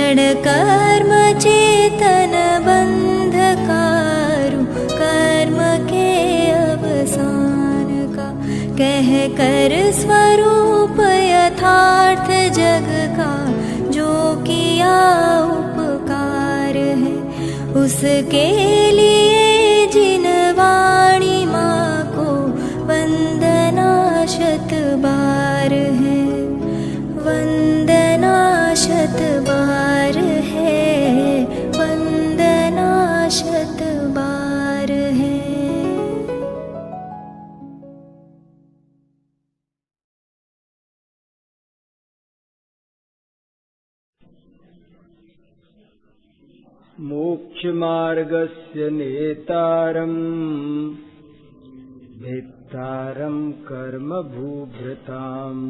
क्षण कर्म चेतन बंधकारु, कर्म के अवसान का कह कर स्वरूप यथार्थ जग का, जो किया उपकार है उसके लिए जिन वाणी माँ को वंदना शत बार है, वंदना शत बार है, वंदना शत बार है। मोक्ष मार्गस्य नेतारम् वेत्तारं कर्म भूभृताम्,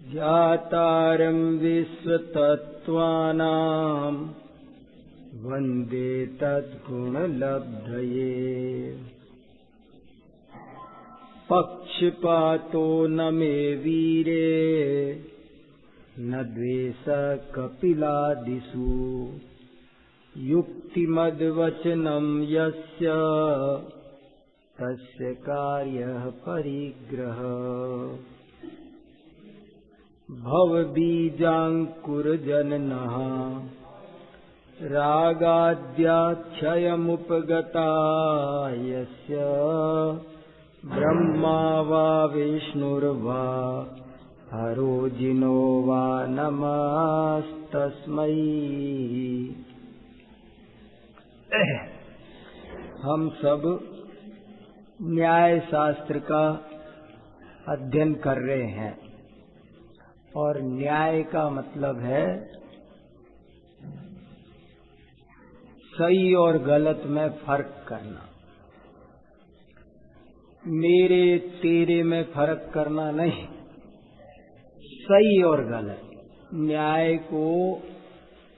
ज्ञातारं विश्वतत्त्वानां वन्दे तद्गुणलब्धये। पक्षपातो न मे वीरे न द्वेषः कपिलादिषु, युक्तिमद्वचनं यस्य तस्य कार्यः परिग्रह। भवबीजाङ्कुरजननः रागाद्याक्षयमुपगता यस्य, ब्रह्मा वा विष्णुर्वा हरो जिनो वा नमस्तस्मै। हम सब न्याय शास्त्र का अध्ययन कर रहे हैं और न्याय का मतलब है सही और गलत में फर्क करना, मेरे तेरे में फर्क करना नहीं, सही और गलत। न्याय को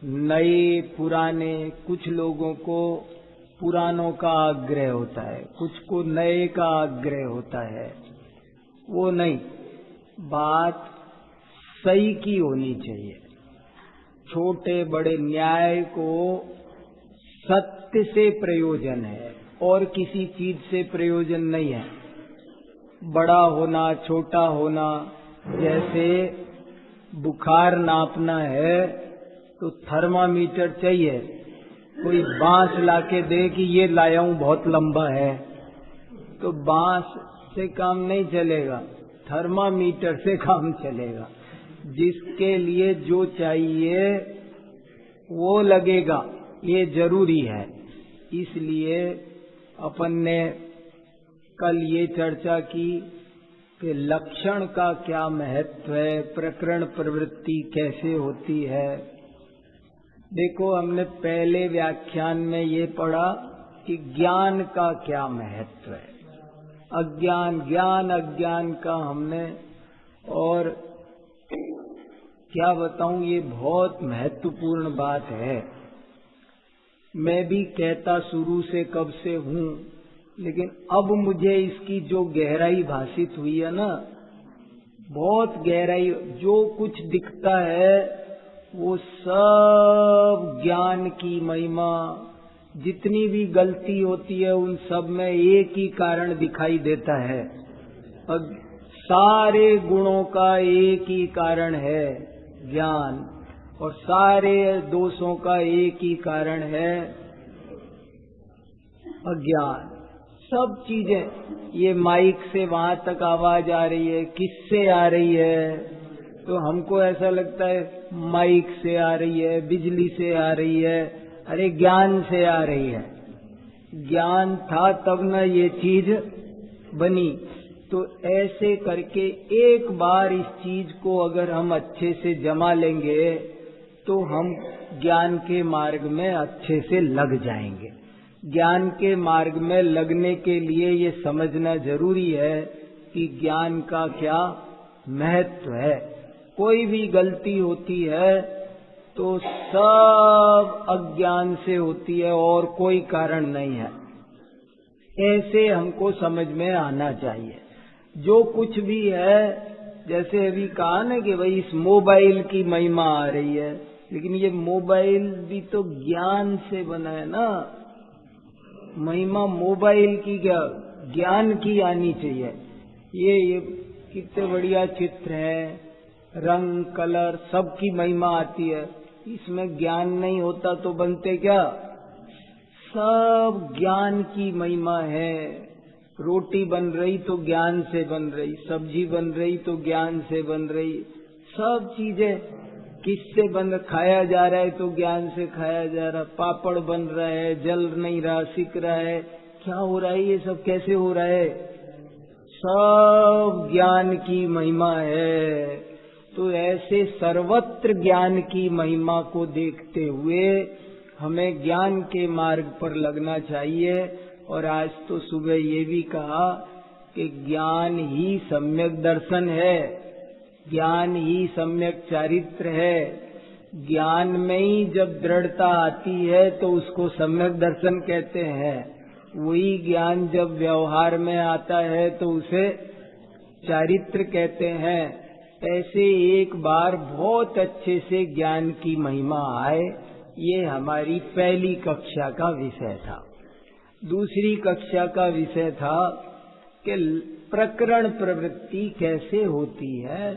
नए पुराने, कुछ लोगों को पुरानों का आग्रह होता है, कुछ को नए का आग्रह होता है, वो नहीं, बात सही की होनी चाहिए। छोटे बड़े न्याय को सत्य से प्रयोजन है और किसी चीज से प्रयोजन नहीं है। बड़ा होना छोटा होना, जैसे बुखार नापना है तो थर्मामीटर चाहिए, कोई बांस लाके दे कि ये लाया हूं बहुत लंबा है, तो बांस से काम नहीं चलेगा, थर्मामीटर से काम चलेगा। जिसके लिए जो चाहिए वो लगेगा, ये जरूरी है। इसलिए अपन ने कल ये चर्चा की कि लक्षण का क्या महत्व है, प्रकरण प्रवृत्ति कैसे होती है। देखो, हमने पहले व्याख्यान में ये पढ़ा कि ज्ञान का क्या महत्व है, अज्ञान, ज्ञान अज्ञान का हमने, और क्या बताऊं, ये बहुत महत्वपूर्ण बात है। मैं भी कहता शुरू से कब से हूं, लेकिन अब मुझे इसकी जो गहराई भाषित हुई है ना, बहुत गहराई, जो कुछ दिखता है वो सब ज्ञान की महिमा। जितनी भी गलती होती है उन सब में एक ही कारण दिखाई देता है, और सारे गुणों का एक ही कारण है ज्ञान, और सारे दोषों का एक ही कारण है अज्ञान। सब चीजें, ये माइक से वहां तक आवाज आ रही है, किससे आ रही है? तो हमको ऐसा लगता है माइक से आ रही है, बिजली से आ रही है। अरे ज्ञान से आ रही है। ज्ञान था तब न ये चीज बनी। तो ऐसे करके एक बार इस चीज को अगर हम अच्छे से जमा लेंगे तो हम ज्ञान के मार्ग में अच्छे से लग जाएंगे। ज्ञान के मार्ग में लगने के लिए ये समझना जरूरी है कि ज्ञान का क्या महत्व है। कोई भी गलती होती है तो सब अज्ञान से होती है और कोई कारण नहीं है। ऐसे हमको समझ में आना चाहिए। जो कुछ भी है, जैसे अभी कहा ना कि भाई इस मोबाइल की महिमा आ रही है, लेकिन ये मोबाइल भी तो ज्ञान से बना है ना। महिमा मोबाइल की क्या, ज्ञान की आनी चाहिए। ये कितने बढ़िया चित्र है, रंग कलर सबकी महिमा आती है। इसमें ज्ञान नहीं होता तो बनते क्या? सब ज्ञान की महिमा है। रोटी बन रही तो ज्ञान से बन रही, सब्जी बन रही तो ज्ञान से बन रही, सब चीजें किससे बन, खाया जा रहा है तो ज्ञान से खाया जा रहा, पापड़ बन रहा है, जल नहीं रहा, सिक रहा है, क्या हो रहा है, ये सब कैसे हो रहा है? सब ज्ञान की महिमा है। तो ऐसे सर्वत्र ज्ञान की महिमा को देखते हुए हमें ज्ञान के मार्ग पर लगना चाहिए। और आज तो सुबह ये भी कहा कि ज्ञान ही सम्यक दर्शन है, ज्ञान ही सम्यक चारित्र है। ज्ञान में ही जब दृढ़ता आती है तो उसको सम्यक दर्शन कहते हैं। वही ज्ञान जब व्यवहार में आता है तो उसे चारित्र कहते हैं। ऐसे एक बार बहुत अच्छे से ज्ञान की महिमा आए, ये हमारी पहली कक्षा का विषय था। दूसरी कक्षा का विषय था कि प्रकरण प्रवृत्ति कैसे होती है,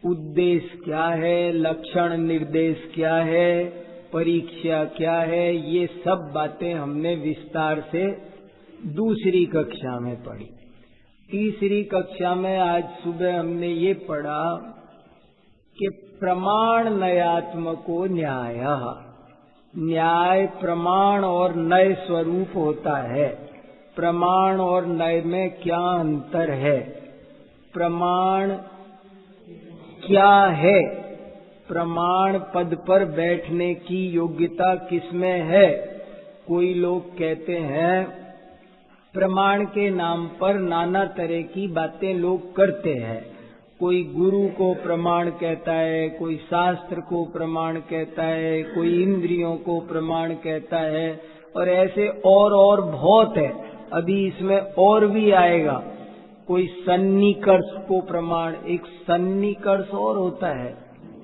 उद्देश्य क्या है, लक्षण निर्देश क्या है, परीक्षा क्या है, ये सब बातें हमने विस्तार से दूसरी कक्षा में पढ़ी। तीसरी कक्षा में आज सुबह हमने ये पढ़ा कि प्रमाण नयात्मको न्याय, न्याय प्रमाण और नय स्वरूप होता है। प्रमाण और नय में क्या अंतर है, प्रमाण क्या है, प्रमाण पद पर बैठने की योग्यता किसमें है। कोई लोग कहते हैं प्रमाण के नाम पर नाना तरह की बातें लोग करते हैं। कोई गुरु को प्रमाण कहता है, कोई शास्त्र को प्रमाण कहता है, कोई इंद्रियों को प्रमाण कहता है, और ऐसे और बहुत है। अभी इसमें और भी आएगा। कोई सन्निकर्ष को प्रमाण, एक सन्निकर्ष और होता है।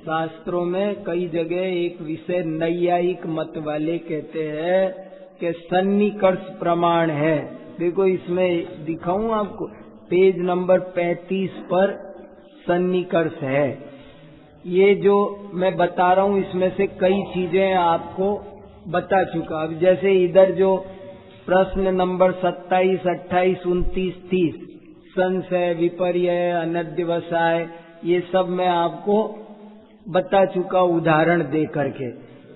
शास्त्रों में कई जगह एक विषय नैयायिक मत वाले कहते हैं कि सन्निकर्ष प्रमाण है। देखो इसमें दिखाऊं आपको, पेज नंबर 35 पर सन्निकर्ष है। ये जो मैं बता रहा हूँ इसमें से कई चीजें आपको बता चुका। अब जैसे इधर जो प्रश्न नंबर 27, 28, 29, 30 संशय, विपर्य, अनध्यवसाय, ये सब मैं आपको बता चुका उदाहरण दे करके।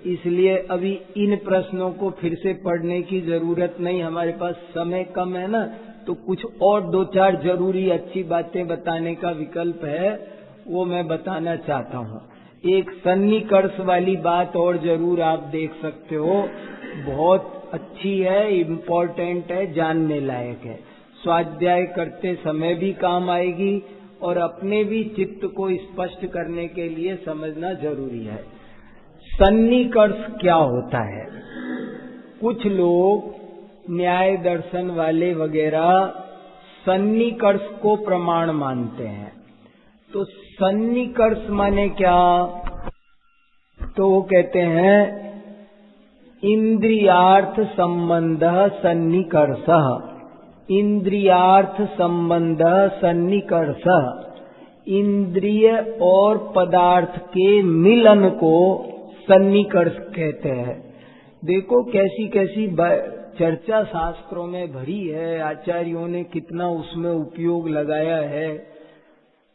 इसलिए अभी इन प्रश्नों को फिर से पढ़ने की जरूरत नहीं, हमारे पास समय कम है ना, तो कुछ और दो चार जरूरी अच्छी बातें बताने का विकल्प है, वो मैं बताना चाहता हूँ। एक सन्निकर्ष वाली बात और जरूर आप देख सकते हो, बहुत अच्छी है, इम्पोर्टेंट है, जानने लायक है। स्वाध्याय करते समय भी काम आएगी और अपने भी चित्त को स्पष्ट करने के लिए समझना जरूरी है। सन्निकर्ष क्या होता है? कुछ लोग न्याय दर्शन वाले वगैरह सन्निकर्ष को प्रमाण मानते हैं। तो सन्निकर्ष माने क्या? तो वो कहते हैं इंद्रियार्थ संबंध सन्निकर्ष, इंद्रियार्थ संबंध सन्निकर्ष, इंद्रिय और पदार्थ के मिलन को सन्निकर्ष कहते हैं। देखो कैसी कैसी चर्चा शास्त्रों में भरी है, आचार्यों ने कितना उसमें उपयोग लगाया है।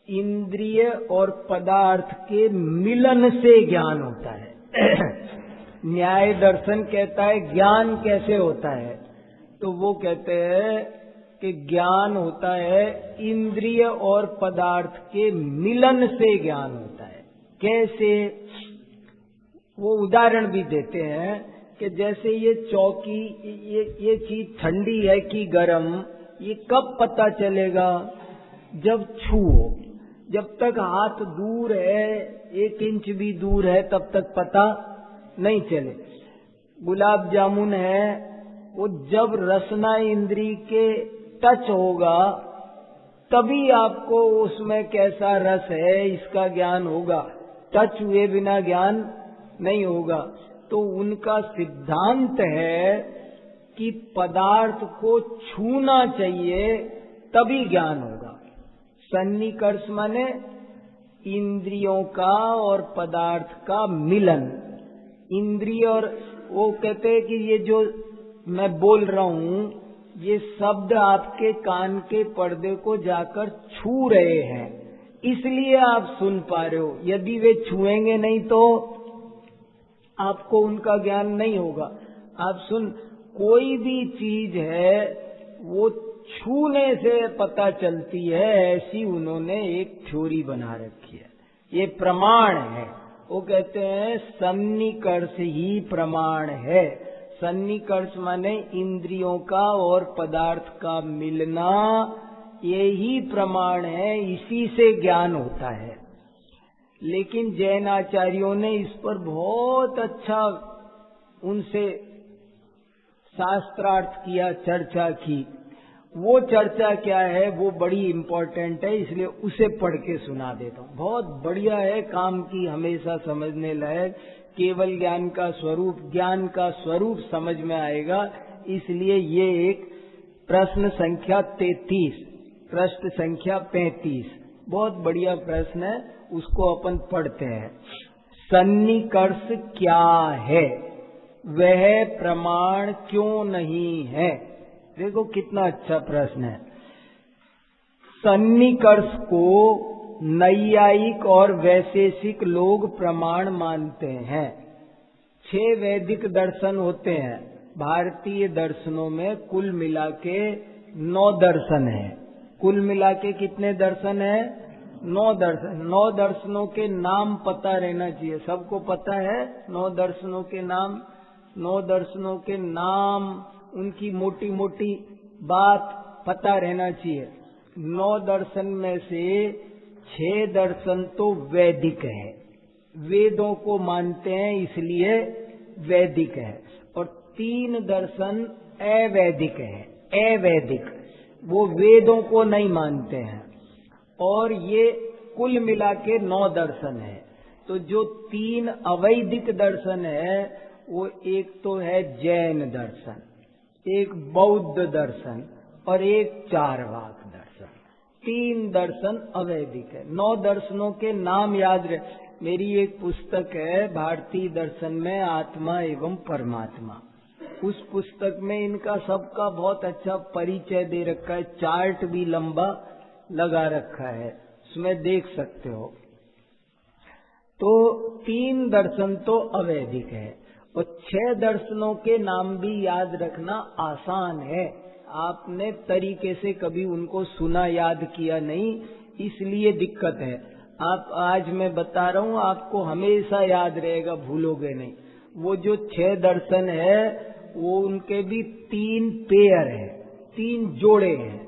इंद्रिय और पदार्थ के मिलन से ज्ञान होता है। न्याय दर्शन कहता है ज्ञान कैसे होता है, तो वो कहते हैं कि ज्ञान होता है इंद्रिय और पदार्थ के मिलन से ज्ञान होता है। कैसे? वो उदाहरण भी देते हैं कि जैसे ये चौकी, ये चीज ठंडी है कि गर्म, ये कब पता चलेगा? जब छुओ। जब तक हाथ दूर है, 1 इंच भी दूर है, तब तक पता नहीं चले। गुलाब जामुन है, वो जब रसना इंद्री के टच होगा तभी आपको उसमें कैसा रस है इसका ज्ञान होगा। टच हुए बिना ज्ञान नहीं होगा। तो उनका सिद्धांत है कि पदार्थ को छूना चाहिए तभी ज्ञान होगा। सन्निकर्ष माने इंद्रियों का और पदार्थ का मिलन। इंद्रिय और वो कहते हैं कि ये जो मैं बोल रहा हूं, ये शब्द आपके कान के पर्दे को जाकर छू रहे हैं, इसलिए आप सुन पा रहे हो। यदि वे छुएंगे नहीं तो आपको उनका ज्ञान नहीं होगा। आप कोई भी चीज है वो छूने से पता चलती है, ऐसी उन्होंने एक थ्योरी बना रखी है। ये प्रमाण है। वो कहते हैं सन्निकर्ष ही प्रमाण है। सन्निकर्ष माने इंद्रियों का और पदार्थ का मिलना, यही प्रमाण है, इसी से ज्ञान होता है। लेकिन जैन आचार्यों ने इस पर बहुत अच्छा उनसे शास्त्रार्थ किया, चर्चा की। वो चर्चा क्या है वो बड़ी इम्पोर्टेंट है, इसलिए उसे पढ़ के सुना देता हूँ। बहुत बढ़िया है, काम की, हमेशा समझने लायक। केवल ज्ञान का स्वरूप समझ में आएगा। इसलिए ये एक प्रश्न संख्या 33, पृष्ठ संख्या 35 बहुत बढ़िया प्रश्न है, उसको अपन पढ़ते हैं। सन्निकर्ष क्या है, वह प्रमाण क्यों नहीं है? देखो कितना अच्छा प्रश्न है। सन्निकर्ष को नैयायिक और वैशेषिक लोग प्रमाण मानते हैं। 6 वैदिक दर्शन होते हैं। भारतीय दर्शनों में कुल मिला के 9 दर्शन है। कुल मिला के कितने दर्शन है? 9 दर्शन। 9 दर्शनों के नाम पता रहना चाहिए। सबको पता है 9 दर्शनों के नाम? 9 दर्शनों के नाम, उनकी मोटी मोटी बात पता रहना चाहिए। 9 दर्शन में से 6 दर्शन तो वैदिक है, वेदों को मानते हैं इसलिए वैदिक है, और 3 दर्शन अवैदिक है। अवैदिक वो वेदों को नहीं मानते हैं, और ये कुल मिला के 9 दर्शन है। तो जो 3 अवैदिक दर्शन है वो एक तो है जैन दर्शन, एक बौद्ध दर्शन और एक चारवाक दर्शन। 3 दर्शन अवैदिक है। 9 दर्शनों के नाम याद रहे। मेरी एक पुस्तक है भारतीय दर्शन में आत्मा एवं परमात्मा। उस पुस्तक में इनका सबका बहुत अच्छा परिचय दे रखा है, चार्ट भी लंबा लगा रखा है, उसमें देख सकते हो। तो 3 दर्शन तो अवैदिक है, और 6 दर्शनों के नाम भी याद रखना आसान है। आपने तरीके से कभी उनको सुना, याद किया नहीं, इसलिए दिक्कत है। आप आज मैं बता रहा हूँ, आपको हमेशा याद रहेगा, भूलोगे नहीं। वो जो 6 दर्शन है वो उनके भी 3 पेयर है, 3 जोड़े हैं,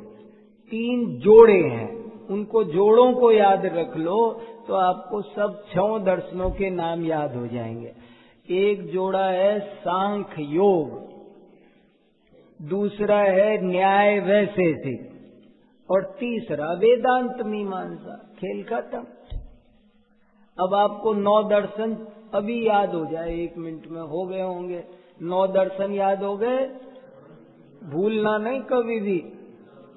3 जोड़े हैं। उनको जोड़ों को याद रख लो तो आपको सब 6 दर्शनों के नाम याद हो जाएंगे। एक जोड़ा है सांख्य योग, दूसरा है न्याय वैशेषिक, और तीसरा वेदांत मीमांसा। खेल खत्म। अब आपको 9 दर्शन अभी याद हो जाए, 1 मिनट में हो गए होंगे। 9 दर्शन याद हो गए, भूलना नहीं कभी भी।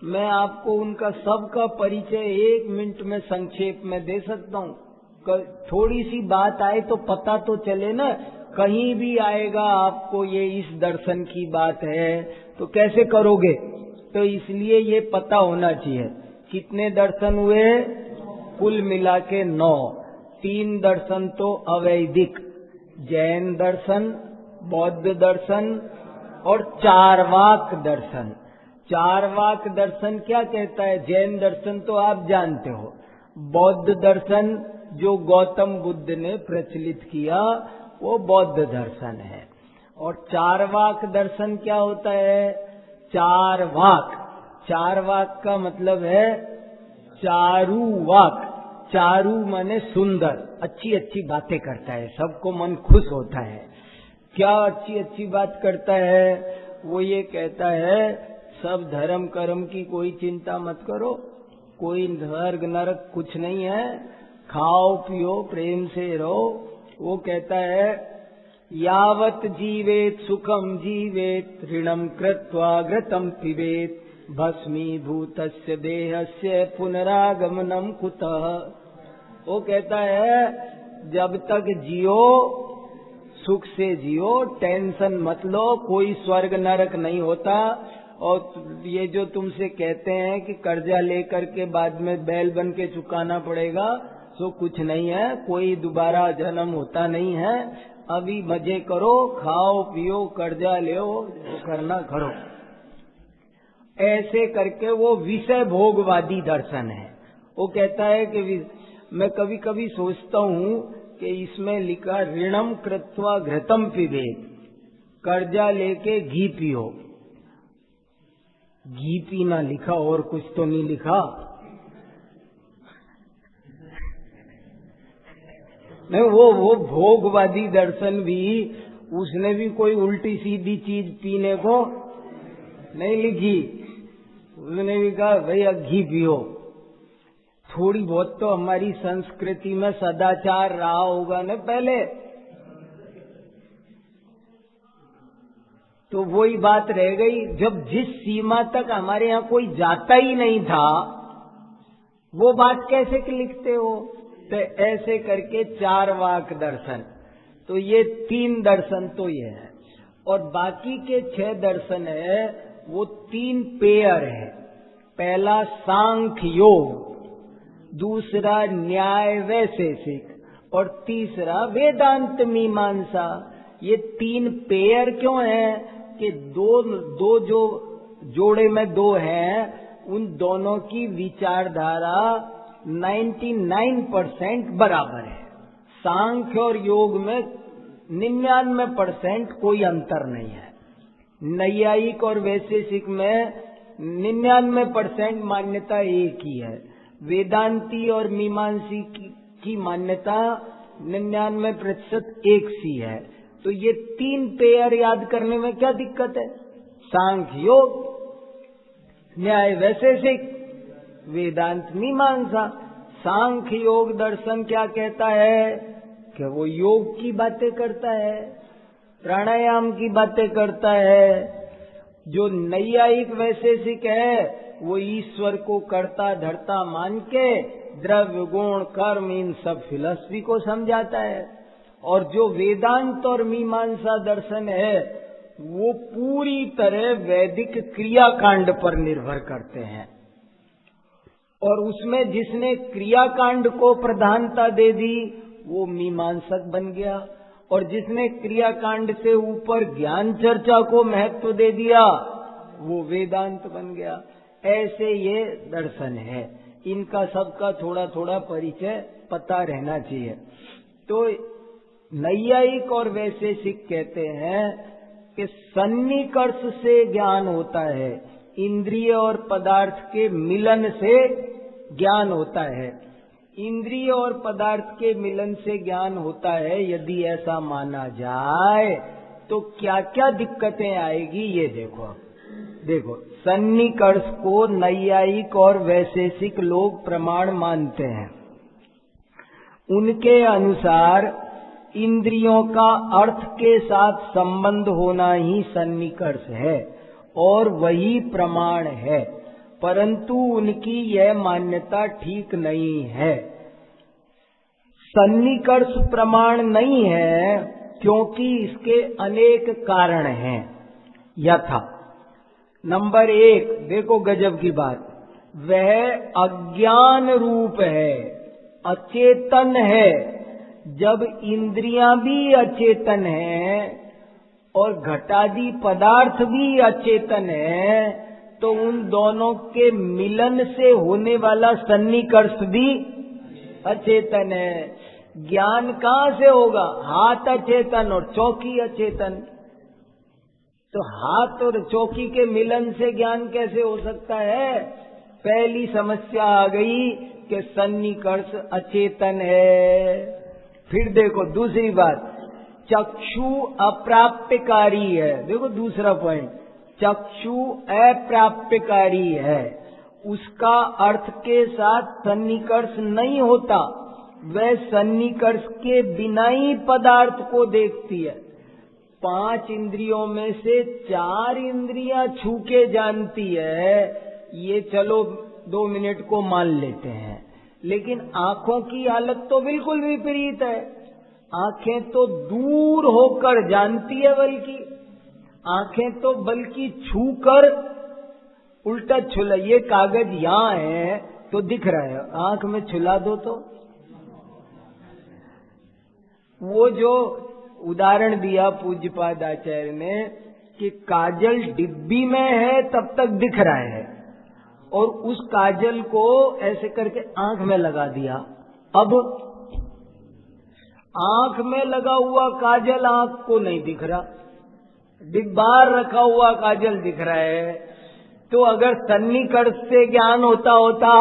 मैं आपको उनका सबका परिचय 1 मिनट में संक्षेप में दे सकता हूँ। थोड़ी सी बात आए तो पता तो चले ना, कहीं भी आएगा आपको ये इस दर्शन की बात है तो कैसे करोगे? तो इसलिए ये पता होना चाहिए। कितने दर्शन हुए? कुल मिला के 9। 3 दर्शन तो अवैदिक, जैन दर्शन, बौद्ध दर्शन और चारवाक दर्शन। चारवाक दर्शन क्या कहता है? जैन दर्शन तो आप जानते हो। बौद्ध दर्शन जो गौतम बुद्ध ने प्रचलित किया वो बौद्ध दर्शन है। और चारवाक दर्शन क्या होता है? चारवाक, चारवाक का मतलब है चारुवाक। चारु माने सुंदर, अच्छी अच्छी बातें करता है, सबको मन खुश होता है। क्या अच्छी अच्छी बात करता है? वो ये कहता है सब धर्म कर्म की कोई चिंता मत करो, कोई स्वर्ग नरक कुछ नहीं है, खाओ पियो प्रेम से रहो, वो कहता है यावत जीवेत सुखम जीवेत ऋणम कृत्वा घृतम पिबेत भस्मीभूतस्य देहस्य पुनरागमनम कुतः। वो कहता है जब तक जियो सुख से जियो, टेंशन मत लो, कोई स्वर्ग नरक नहीं होता। और ये जो तुमसे कहते हैं कि कर्जा लेकर के बाद में बैल बन के चुकाना पड़ेगा, सो कुछ नहीं है, कोई दोबारा जन्म होता नहीं है। अभी मजे करो, खाओ पियो, कर्जा लो, करना करो। ऐसे करके वो विषय भोगवादी दर्शन है। वो कहता है कि मैं कभी कभी सोचता हूँ कि इसमें लिखा ऋणम कृत्वा घृतम पिबेत, कर्जा लेके घी पियो। घी पीना लिखा, और कुछ तो नहीं लिखा। नहीं, वो भोगवादी दर्शन भी, उसने भी कोई उल्टी सीधी चीज पीने को नहीं लिखी। उसने भी कहा भैया घी पियो। थोड़ी बहुत तो हमारी संस्कृति में सदाचार रहा होगा न पहले। तो वही बात रह गई, जब जिस सीमा तक हमारे यहाँ कोई जाता ही नहीं था, वो बात कैसे लिखते हो? तो ऐसे करके 4 वाक दर्शन। तो ये 3 दर्शन तो ये है, और बाकी के 6 दर्शन है वो 3 पेयर है। पहला सांख्य योग, दूसरा न्याय वैशेषिक, और तीसरा वेदांत मीमांसा। ये 3 पेयर क्यों है कि दो जो जोड़े में 2 हैं, उन दोनों की विचारधारा 99% बराबर है। सांख्य और योग में 99% कोई अंतर नहीं है। नैयायिक और वैशेषिक में 99% मान्यता एक ही है। वेदांती और मीमांसी की मान्यता 99% एक सी है। तो ये 3 पेयर याद करने में क्या दिक्कत है? सांख्य योग, न्याय वैशेषिक, वेदांत मीमांसा। सांख्य योग दर्शन क्या कहता है कि वो योग की बातें करता है, प्राणायाम की बातें करता है। जो नैयायिक वैशेषिक है वो ईश्वर को कर्ता धर्ता मान के द्रव्य गुण कर्म इन सब फिलॉसफी को समझाता है। और जो वेदांत और मीमांसा दर्शन है वो पूरी तरह वैदिक क्रियाकांड पर निर्भर करते हैं। और उसमें जिसने क्रियाकांड को प्रधानता दे दी वो मीमांसक बन गया, और जिसने क्रियाकांड से ऊपर ज्ञान चर्चा को महत्व दे दिया वो वेदांत बन गया। ऐसे ये दर्शन है, इनका सबका थोड़ा थोड़ा परिचय पता रहना चाहिए। तो नैयायिक और वैशेषिक कहते हैं कि सन्निकर्ष से ज्ञान होता है, इंद्रिय और पदार्थ के मिलन से ज्ञान होता है। इंद्रिय और पदार्थ के मिलन से ज्ञान होता है, यदि ऐसा माना जाए तो क्या क्या दिक्कतें आएगी ये देखो। सन्निकर्ष को नैयायिक और वैशेषिक लोग प्रमाण मानते हैं। उनके अनुसार इंद्रियों का अर्थ के साथ संबंध होना ही सन्निकर्ष है और वही प्रमाण है, परंतु उनकी यह मान्यता ठीक नहीं है। सन्निकर्ष प्रमाण नहीं है क्योंकि इसके अनेक कारण हैं। यथा नंबर 1, देखो गजब की बात, वह अज्ञान रूप है, अचेतन है। जब इंद्रियां भी अचेतन हैं और घटादि पदार्थ भी अचेतन है तो उन दोनों के मिलन से होने वाला सन्निकर्ष भी अचेतन है। ज्ञान कहाँ से होगा? हाथ अचेतन और चौकी अचेतन। तो हाथ और चौकी के मिलन से ज्ञान कैसे हो सकता है? पहली समस्या आ गई कि सन्निकर्ष अचेतन है। फिर देखो दूसरी बात, चक्षु अप्राप्यकारी है। देखो दूसरा पॉइंट, चक्षु अप्राप्यकारी है, उसका अर्थ के साथ सन्निकर्ष नहीं होता। वह सन्निकर्ष के बिना ही पदार्थ को देखती है। 5 इंद्रियों में से 4 इंद्रियां छू के जानती है, ये चलो 2 मिनट को मान लेते हैं। लेकिन आंखों की हालत तो बिल्कुल विपरीत है। आंखें तो दूर होकर जानती है, आंखें तो बल्कि छूकर उल्टा छुला, ये कागज यहां है तो दिख रहा है, आंख में छुला दो तो। वो जो उदाहरण दिया पूज्यपाद आचार्य ने कि काजल डिब्बी में है तब तक दिख रहा है, और उस काजल को ऐसे करके आंख में लगा दिया। अब आंख में लगा हुआ काजल आंख को नहीं दिख रहा, डिब्बार रखा हुआ काजल दिख रहा है। तो अगर सन्निकर्ष से ज्ञान होता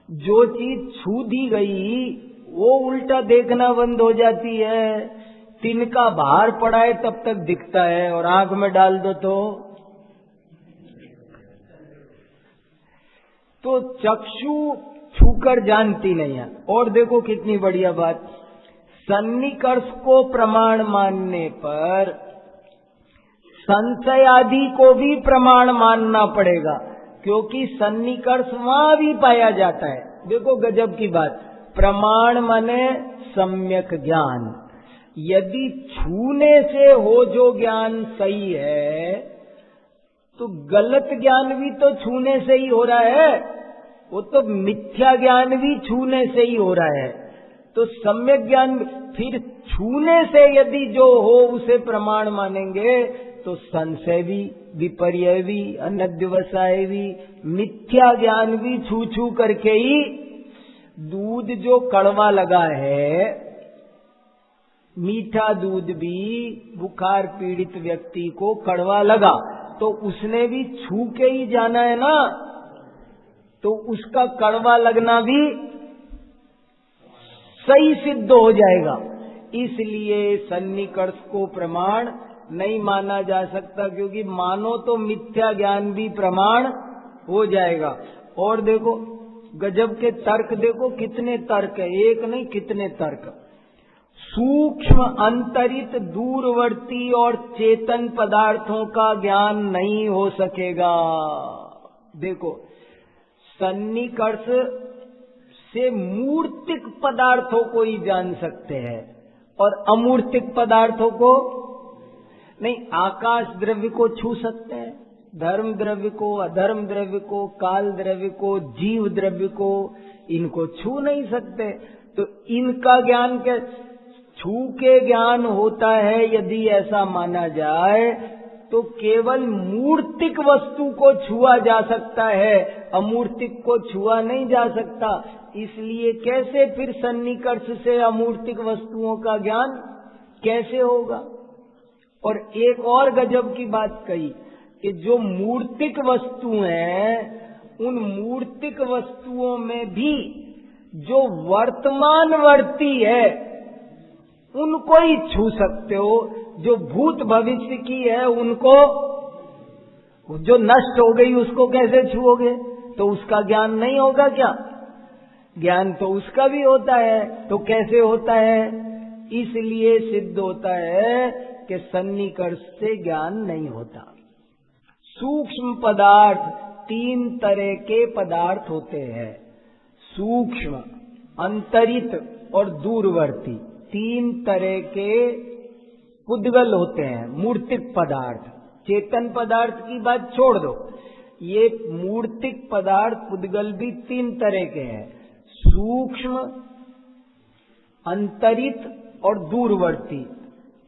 जो चीज छू दी गई वो उल्टा देखना बंद हो जाती है। तिनका बाहर पड़ा है तब तक दिखता है, और आंख में डाल दो तो चक्षु छूकर जानती नहीं है। और देखो कितनी बढ़िया बात, सन्निकर्ष को प्रमाण मानने पर संशय आदि को भी प्रमाण मानना पड़ेगा, क्योंकि सन्निकर्ष वहां भी पाया जाता है। देखो गजब की बात, प्रमाण माने सम्यक ज्ञान। यदि छूने से हो जो ज्ञान सही है, तो गलत ज्ञान भी तो छूने से ही हो रहा है, वो तो मिथ्या ज्ञान भी छूने से ही हो रहा है। तो सम्यक ज्ञान फिर छूने से यदि जो हो उसे प्रमाण मानेंगे तो संशय भी, विपर्य भी, अनध्यवसाय भी, मिथ्या ज्ञान भी छू छू करके ही। दूध जो कड़वा लगा है, मीठा दूध भी बुखार पीड़ित व्यक्ति को कड़वा लगा तो उसने भी छू के ही जाना है ना, तो उसका कड़वा लगना भी सही सिद्ध हो जाएगा। इसलिए सन्निकर्ष को प्रमाण नहीं माना जा सकता, क्योंकि मानो तो मिथ्या ज्ञान भी प्रमाण हो जाएगा। और देखो गजब के तर्क, देखो कितने तर्क है, एक नहीं कितने तर्क। सूक्ष्म अंतरित दूरवर्ती और चेतन पदार्थों का ज्ञान नहीं हो सकेगा। देखो सन्निकर्ष से मूर्तिक पदार्थों को ही जान सकते हैं और अमूर्तिक पदार्थों को नहीं। आकाश द्रव्य को छू सकते हैं, धर्म द्रव्य को, अधर्म द्रव्य को, काल द्रव्य को, जीव द्रव्य को, इनको छू नहीं सकते। तो इनका ज्ञान के छू के ज्ञान होता है। यदि ऐसा माना जाए तो केवल मूर्तिक वस्तु को छुआ जा सकता है, अमूर्तिक को छुआ नहीं जा सकता। इसलिए कैसे फिर सन्निकर्ष से अमूर्तिक वस्तुओं का ज्ञान कैसे होगा। और एक और गजब की बात कही कि जो मूर्तिक वस्तु हैं, उन मूर्तिक वस्तुओं में भी जो वर्तमानवर्ती है उनको ही छू सकते हो, जो भूत भविष्य की है उनको, जो नष्ट हो गई उसको कैसे छूओगे, तो उसका ज्ञान नहीं होगा क्या। ज्ञान तो उसका भी होता है, तो कैसे होता है। इसलिए सिद्ध होता है कि सन्निकर्ष से ज्ञान नहीं होता। सूक्ष्म पदार्थ 3 तरह के पदार्थ होते हैं, सूक्ष्म, अंतरित और दूरवर्ती। 3 तरह के पुद्गल होते हैं, मूर्तिक पदार्थ। चेतन पदार्थ की बात छोड़ दो, ये मूर्तिक पदार्थ पुद्गल भी 3 तरह के हैं, सूक्ष्म, अंतरित और दूरवर्ती।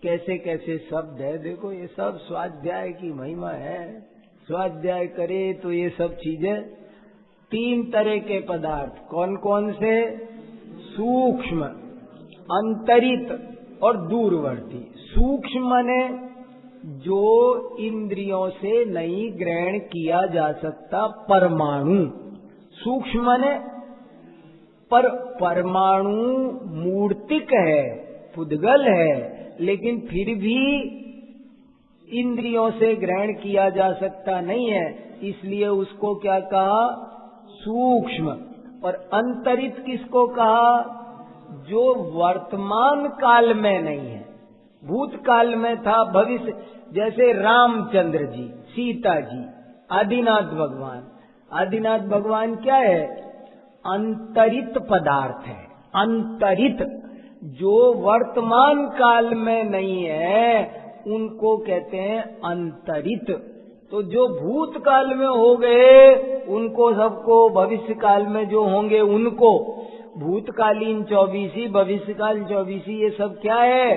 कैसे कैसे शब्द है, देखो ये सब स्वाध्याय की महिमा है। स्वाध्याय करे तो ये सब चीजें। 3 तरह के पदार्थ कौन कौन से, सूक्ष्म, अंतरित और दूरवर्ती। सूक्ष्म माने जो इंद्रियों से नहीं ग्रहण किया जा सकता, परमाणु। सूक्ष्म माने पर परमाणु मूर्तिक है, पुद्गल है, लेकिन फिर भी इंद्रियों से ग्रहण किया जा सकता नहीं है, इसलिए उसको क्या कहा, सूक्ष्म। और अंतरित किसको कहा? जो वर्तमान काल में नहीं है, भूतकाल में था, भविष्य, जैसे रामचंद्र जी, सीता जी, आदिनाथ भगवान। आदिनाथ भगवान क्या है? अंतरित पदार्थ है। अंतरित, जो वर्तमान काल में नहीं है उनको कहते हैं अंतरित। तो जो भूतकाल में हो गए उनको सबको, भविष्य काल में जो होंगे उनको, भूतकालीन 24, भविष्यकाल 24, ये सब क्या है?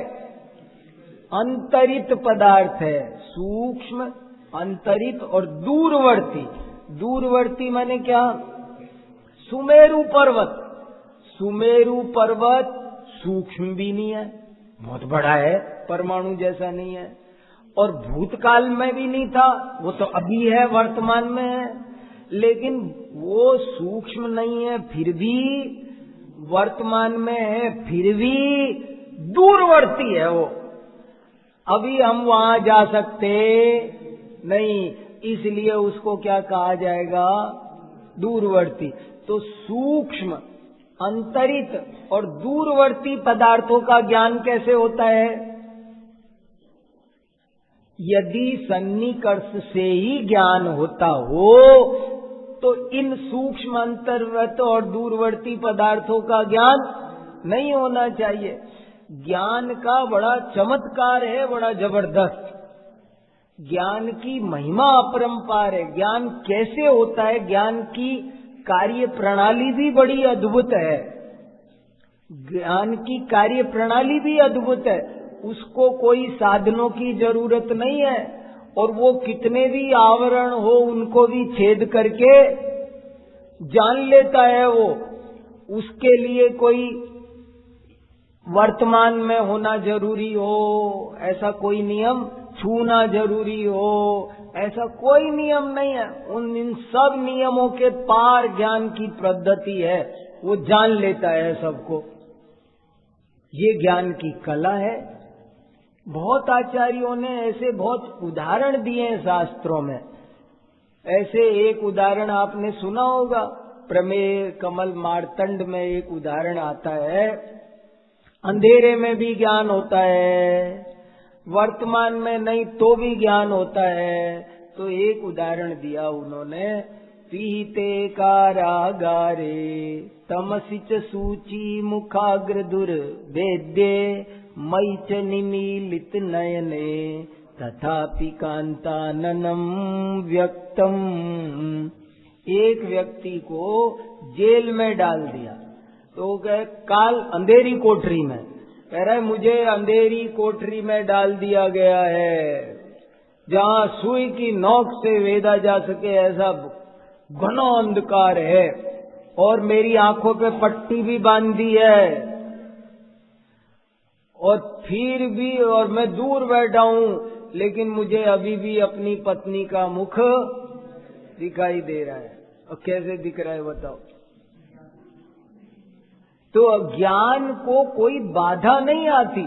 अंतरित पदार्थ है। सूक्ष्म, अंतरित और दूरवर्ती। दूरवर्ती माने क्या? सुमेरु पर्वत। सुमेरु पर्वत सूक्ष्म भी नहीं है, बहुत बड़ा है, परमाणु जैसा नहीं है, और भूतकाल में भी नहीं था, वो तो अभी है, वर्तमान में है, लेकिन वो सूक्ष्म नहीं है, फिर भी वर्तमान में है, फिर भी दूरवर्ती है वो। अभी हम वहां जा सकते नहीं, इसलिए उसको क्या कहा जाएगा? दूरवर्ती। तो सूक्ष्म, अंतरित और दूरवर्ती पदार्थों का ज्ञान कैसे होता है? यदि सन्निकर्ष से ही ज्ञान होता हो तो इन सूक्ष्म, अंतर्गत और दूरवर्ती पदार्थों का ज्ञान नहीं होना चाहिए। ज्ञान का बड़ा चमत्कार है, बड़ा जबरदस्त। ज्ञान की महिमा अपरंपार है। ज्ञान कैसे होता है? ज्ञान की कार्य प्रणाली भी बड़ी अद्भुत है। ज्ञान की कार्य प्रणाली भी अद्भुत है। उसको कोई साधनों की जरूरत नहीं है, और वो कितने भी आवरण हो उनको भी छेद करके जान लेता है वो। उसके लिए कोई वर्तमान में होना जरूरी हो ऐसा कोई नियम, छूना जरूरी हो ऐसा कोई नियम नहीं है। इन सब नियमों के पार ज्ञान की पद्धति है, वो जान लेता है सबको। ये ज्ञान की कला है। बहुत आचार्यों ने ऐसे बहुत उदाहरण दिए हैं शास्त्रों में। ऐसे एक उदाहरण आपने सुना होगा, प्रमेय कमल मार्तंड में एक उदाहरण आता है। अंधेरे में भी ज्ञान होता है, वर्तमान में नहीं तो भी ज्ञान होता है। तो एक उदाहरण दिया उन्होंने, पीते कारागारे तमसिच सूची मुखाग्र दुर्भेद्ये मयि च निमीलित नयने तथापि कांताननम व्यक्तम। एक व्यक्ति को जेल में डाल दिया, तो कहे काल अंधेरी कोठरी में, कह रहा है मुझे अंधेरी कोठरी में डाल दिया गया है, जहाँ सुई की नोक से वेदा जा सके ऐसा घना अंधकार है, और मेरी आंखों पे पट्टी भी बांध दी है, और फिर भी और मैं दूर बैठा हूं, लेकिन मुझे अभी भी अपनी पत्नी का मुख दिखाई दे रहा है। और कैसे दिख रहा है बताओ? तो ज्ञान को कोई बाधा नहीं आती,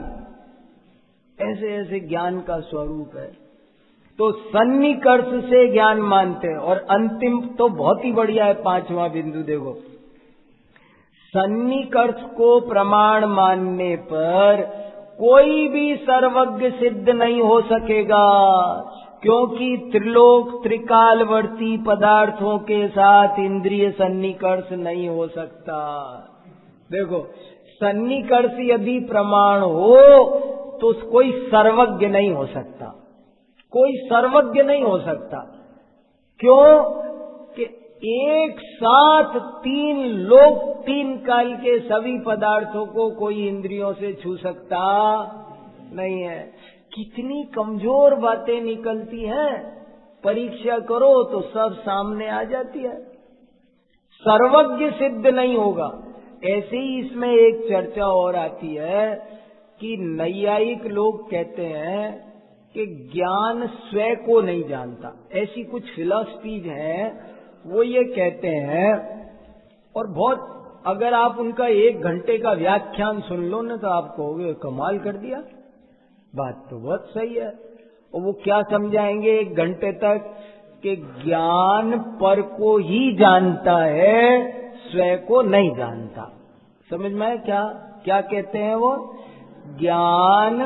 ऐसे ऐसे ज्ञान का स्वरूप है। तो सन्निकर्ष से ज्ञान मानते हैं। और अंतिम तो बहुत ही बढ़िया है, 5वां बिंदु देखो, सन्निकर्ष को प्रमाण मानने पर कोई भी सर्वज्ञ सिद्ध नहीं हो सकेगा, क्योंकि त्रिलोक त्रिकालवर्ती पदार्थों के साथ इंद्रिय सन्निकर्ष नहीं हो सकता। देखो, सन्निकर्ष यदि प्रमाण हो तो कोई सर्वज्ञ नहीं हो सकता, कोई सर्वज्ञ नहीं हो सकता। क्यों? कि एक साथ तीन लोक, तीन काल के सभी पदार्थों को कोई इंद्रियों से छू सकता नहीं है। कितनी कमजोर बातें निकलती हैं, परीक्षा करो तो सब सामने आ जाती है। सर्वज्ञ सिद्ध नहीं होगा। ऐसे ही इसमें एक चर्चा और आती है कि नैयायिक लोग कहते हैं कि ज्ञान स्वयं को नहीं जानता। ऐसी कुछ फिलॉसफीज हैं, वो ये कहते हैं, और बहुत अगर आप उनका 1 घंटे का व्याख्यान सुन लो ना तो आप कहोगे कमाल कर दिया, बात तो बहुत सही है। और वो क्या समझाएंगे 1 घंटे तक कि ज्ञान पर को ही जानता है, स्वयं को नहीं जानता। समझ में आया क्या क्या कहते हैं वो? ज्ञान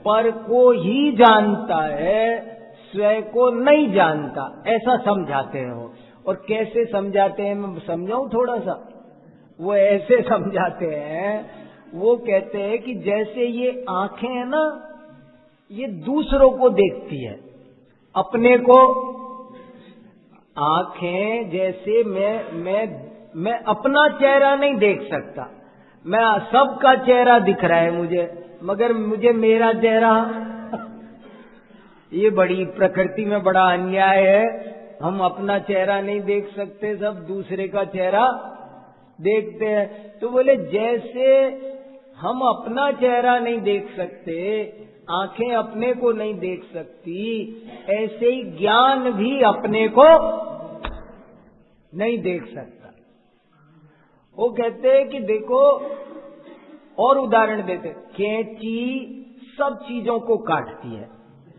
पर को ही जानता है, स्वयं को नहीं जानता, ऐसा समझाते हैं वो। और कैसे समझाते हैं मैं समझाऊं थोड़ा सा? वो ऐसे समझाते हैं, वो कहते हैं कि जैसे ये आंखें हैं ना, ये दूसरों को देखती है, अपने को। आंखें जैसे मैं अपना चेहरा नहीं देख सकता, मैं सबका चेहरा दिख रहा है मुझे, मगर मुझे मेरा चेहरा ये बड़ी प्रकृति में बड़ा अन्याय है। हम अपना चेहरा नहीं देख सकते, सब दूसरे का चेहरा देखते हैं। तो बोले जैसे हम अपना चेहरा नहीं देख सकते, आंखें अपने को नहीं देख सकती, ऐसे ही ज्ञान भी अपने को नहीं देख सकता। वो कहते हैं कि देखो, और उदाहरण देते, कैंची सब चीजों को काटती है,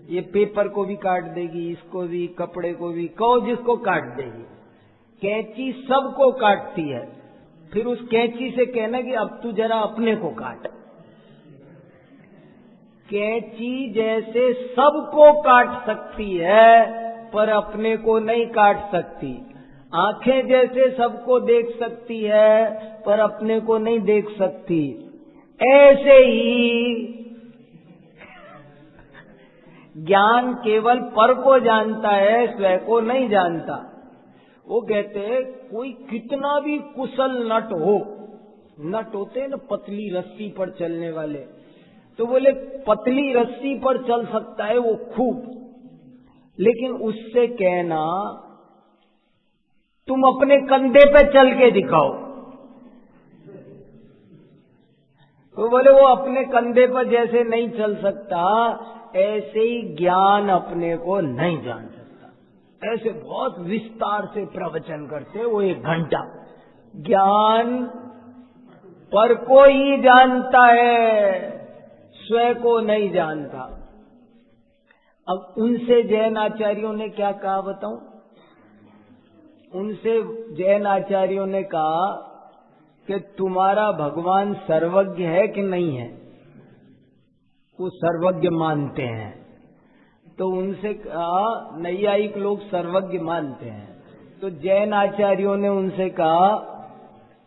ये पेपर को भी काट देगी, इसको भी, कपड़े को भी, कहो जिसको काट देगी। कैंची सबको काटती है, फिर उस कैंची से कहना कि अब तू जरा अपने को काट। कैंची जैसे सबको काट सकती है पर अपने को नहीं काट सकती, आंखें जैसे सबको देख सकती है पर अपने को नहीं देख सकती, ऐसे ही ज्ञान केवल पर को जानता है, स्वयं को नहीं जानता। वो कहते हैं कोई कितना भी कुशल नट होते हैं ना पतली रस्सी पर चलने वाले, तो बोले पतली रस्सी पर चल सकता है वो खूब, लेकिन उससे कहना तुम अपने कंधे पे चल के दिखाओ, तो बोले वो अपने कंधे पर जैसे नहीं चल सकता, ऐसे ही ज्ञान अपने को नहीं जान सकता। ऐसे बहुत विस्तार से प्रवचन करते वो 1 घंटा। ज्ञान पर को ही जानता है, स्वयं को नहीं जानता। अब उनसे जैन आचार्यों ने क्या कहा बताऊं? उनसे जैन आचार्यों ने कहा कि तुम्हारा भगवान सर्वज्ञ है कि नहीं है? वो सर्वज्ञ मानते हैं। तो उनसे कहा, नैयायिक लोग सर्वज्ञ मानते हैं, तो जैन आचार्यों ने उनसे कहा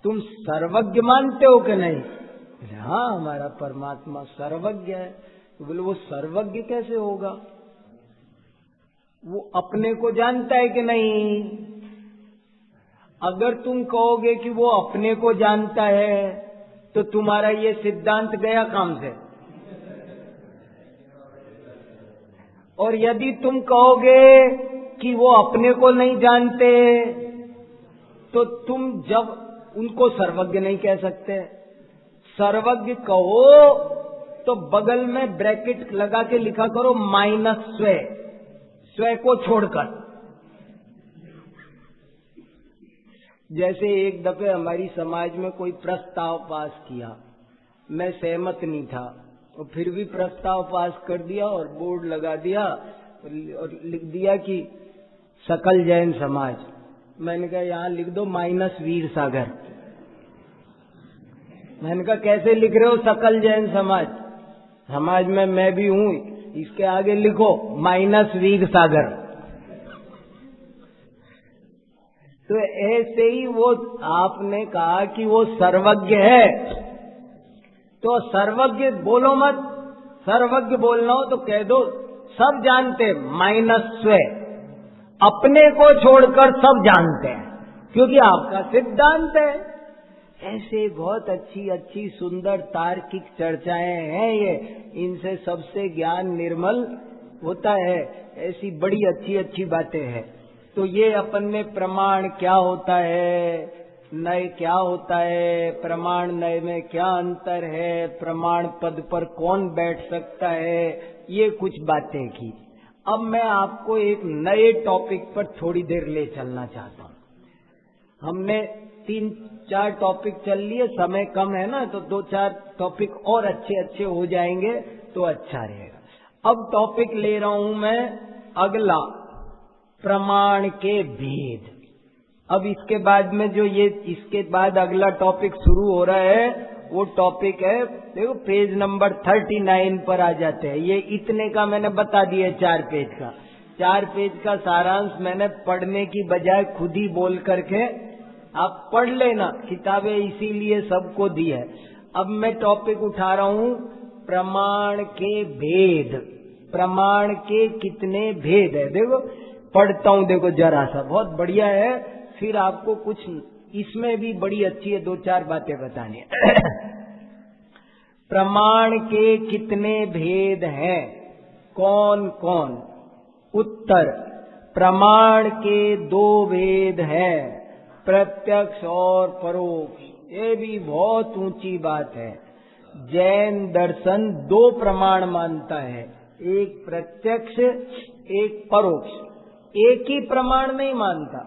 तुम सर्वज्ञ मानते हो कि नहीं? हाँ, हमारा परमात्मा सर्वज्ञ है। तो बोले वो सर्वज्ञ कैसे होगा? वो अपने को जानता है कि नहीं? अगर तुम कहोगे कि वो अपने को जानता है तो तुम्हारा ये सिद्धांत गया काम से। और यदि तुम कहोगे कि वो अपने को नहीं जानते तो तुम जब उनको सर्वज्ञ नहीं कह सकते। सर्वज्ञ कहो तो बगल में ब्रैकेट लगा के लिखा करो माइनस स्वयं को छोड़कर। जैसे एक दफे हमारी समाज में कोई प्रस्ताव पास किया, मैं सहमत नहीं था, और फिर भी प्रस्ताव पास कर दिया और बोर्ड लगा दिया और लिख दिया कि सकल जैन समाज। मैंने कहा यहाँ लिख दो माइनस वीर सागर। मैंने कहा कैसे लिख रहे हो सकल जैन समाज? समाज में मैं भी हूं, इसके आगे लिखो माइनस वीर सागर। तो ऐसे ही वो आपने कहा कि वो सर्वज्ञ है, तो सर्वज्ञ बोलो मत, सर्वज्ञ बोलना हो तो कह दो सब जानते माइनस स्वयं, अपने को छोड़कर सब जानते हैं, क्योंकि आपका सिद्धांत है। ऐसे बहुत अच्छी अच्छी सुंदर तार्किक चर्चाएं हैं ये, इनसे सबसे ज्ञान निर्मल होता है। ऐसी बड़ी अच्छी अच्छी बातें हैं। तो ये अपन ने प्रमाण क्या होता है, नय क्या होता है, प्रमाण नय में क्या अंतर है, प्रमाण पद पर कौन बैठ सकता है, ये कुछ बातें की। अब मैं आपको एक नए टॉपिक पर थोड़ी देर ले चलना चाहता हूँ। हमने 3-4 टॉपिक चल लिए, समय कम है ना, तो 2-4 टॉपिक और अच्छे अच्छे हो जाएंगे तो अच्छा रहेगा। अब टॉपिक ले रहा हूं मैं अगला, प्रमाण के भेद। अब इसके बाद में जो इसके बाद अगला टॉपिक शुरू हो रहा है वो टॉपिक है, देखो पेज नंबर 39 पर आ जाते हैं। ये इतने का मैंने बता दिया, 4 पेज का। 4 पेज का सारांश मैंने पढ़ने की बजाय खुद ही बोल करके आप पढ़ लेना, किताबें इसीलिए सबको दी है। अब मैं टॉपिक उठा रहा हूं प्रमाण के भेद। प्रमाण के कितने भेद है, देखो पढ़ता हूं, देखो जरा सा, बहुत बढ़िया है। फिर आपको कुछ इसमें भी बड़ी अच्छी है 2-4 बातें बतानी है। प्रमाण के कितने भेद हैं, कौन कौन? उत्तर, प्रमाण के 2 भेद हैं, प्रत्यक्ष और परोक्ष। ये भी बहुत ऊंची बात है। जैन दर्शन 2 प्रमाण मानता है, एक प्रत्यक्ष एक परोक्ष। एक ही प्रमाण नहीं मानता,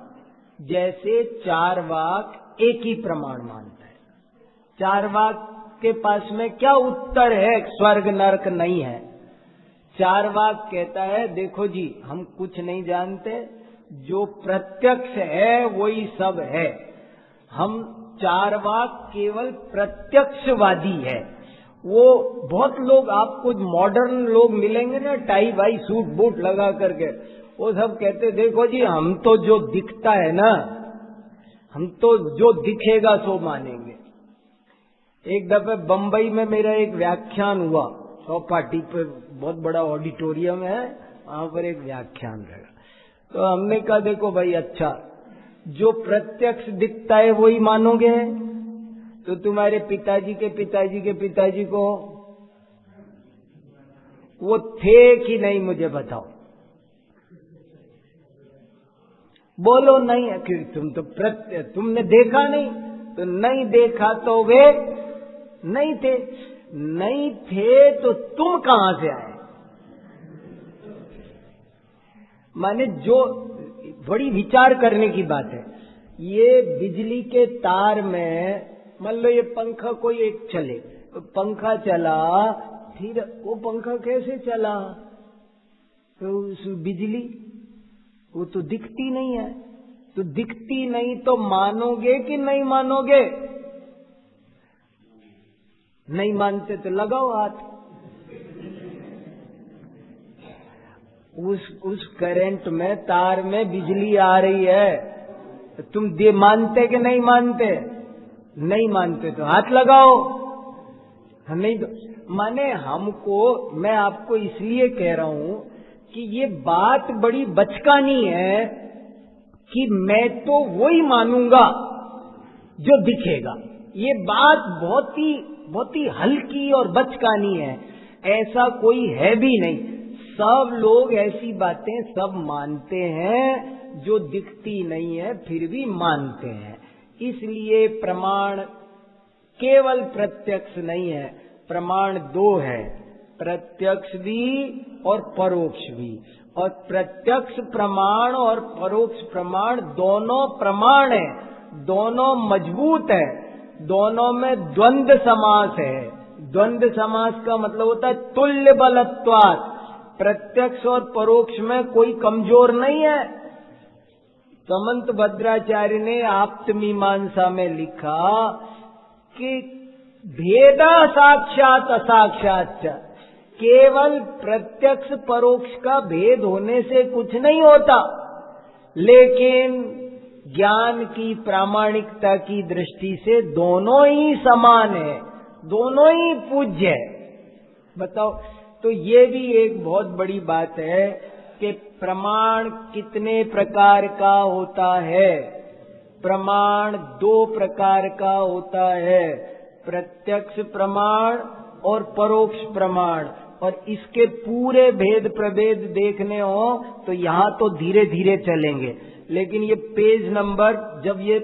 जैसे चार्वाक एक ही प्रमाण मानता है। चार्वाक के पास में क्या उत्तर है? स्वर्ग नरक नहीं है। चार्वाक कहता है देखो जी, हम कुछ नहीं जानते, जो प्रत्यक्ष है वही सब है। हम चार्वाक केवल प्रत्यक्षवादी है। वो बहुत लोग आपको मॉडर्न लोग मिलेंगे ना, टाई वाई सूट बूट लगा करके, वो सब कहते देखो जी हम तो जो दिखता है ना, हम तो जो दिखेगा सो मानेंगे। एक दफे बंबई में मेरा एक व्याख्यान हुआ, चौपाटी पे बहुत बड़ा ऑडिटोरियम है, वहां पर एक व्याख्यान रहेगा। तो हमने कहा देखो भाई, अच्छा जो प्रत्यक्ष दिखता है वही मानोगे, तो तुम्हारे पिताजी के पिताजी के पिताजी को वो थे कि नहीं मुझे बताओ। बोलो नहीं है, कि तुम तो तुमने देखा नहीं, तो नहीं देखा तो वे नहीं थे। नहीं थे तो तुम कहां से आए? माने जो बड़ी विचार करने की बात है। ये बिजली के तार में मान लो ये पंखा कोई एक चले, तो पंखा चला, फिर वो पंखा कैसे चला? तो उस बिजली वो तो दिखती नहीं है, तो दिखती नहीं तो मानोगे कि नहीं मानोगे? नहीं मानते तो लगाओ हाथ। उस करंट में, तार में बिजली आ रही है, तो तुम मानते कि नहीं मानते? नहीं मानते तो हाथ लगाओ। नहीं तो माने हमको, मैं आपको इसलिए कह रहा हूं कि ये बात बड़ी बचकानी है कि मैं तो वही मानूंगा जो दिखेगा। ये बात बहुत ही हल्की और बचकानी है। ऐसा कोई है भी नहीं। सब लोग ऐसी बातें सब मानते हैं जो दिखती नहीं है, फिर भी मानते हैं। इसलिए प्रमाण केवल प्रत्यक्ष नहीं है, प्रमाण 2 है, प्रत्यक्ष भी और परोक्ष भी। और प्रत्यक्ष प्रमाण और परोक्ष प्रमाण दोनों प्रमाण है, दोनों मजबूत है, दोनों में द्वंद्व समास है। द्वंद्व समास का मतलब होता है तुल्य बलत्वात्। प्रत्यक्ष और परोक्ष में कोई कमजोर नहीं है। समंत भद्राचार्य ने आप्तमीमांसा में लिखा कि भेदा साक्षात असाक्षात, केवल प्रत्यक्ष परोक्ष का भेद होने से कुछ नहीं होता, लेकिन ज्ञान की प्रामाणिकता की दृष्टि से दोनों ही समान है, दोनों ही पूज्य है। बताओ, तो ये भी एक बहुत बड़ी बात है कि प्रमाण कितने प्रकार का होता है। प्रमाण 2 प्रकार का होता है, प्रत्यक्ष प्रमाण और परोक्ष प्रमाण। और इसके पूरे भेद प्रभेद देखने हो तो यहां तो धीरे धीरे चलेंगे, लेकिन ये पेज नंबर जब ये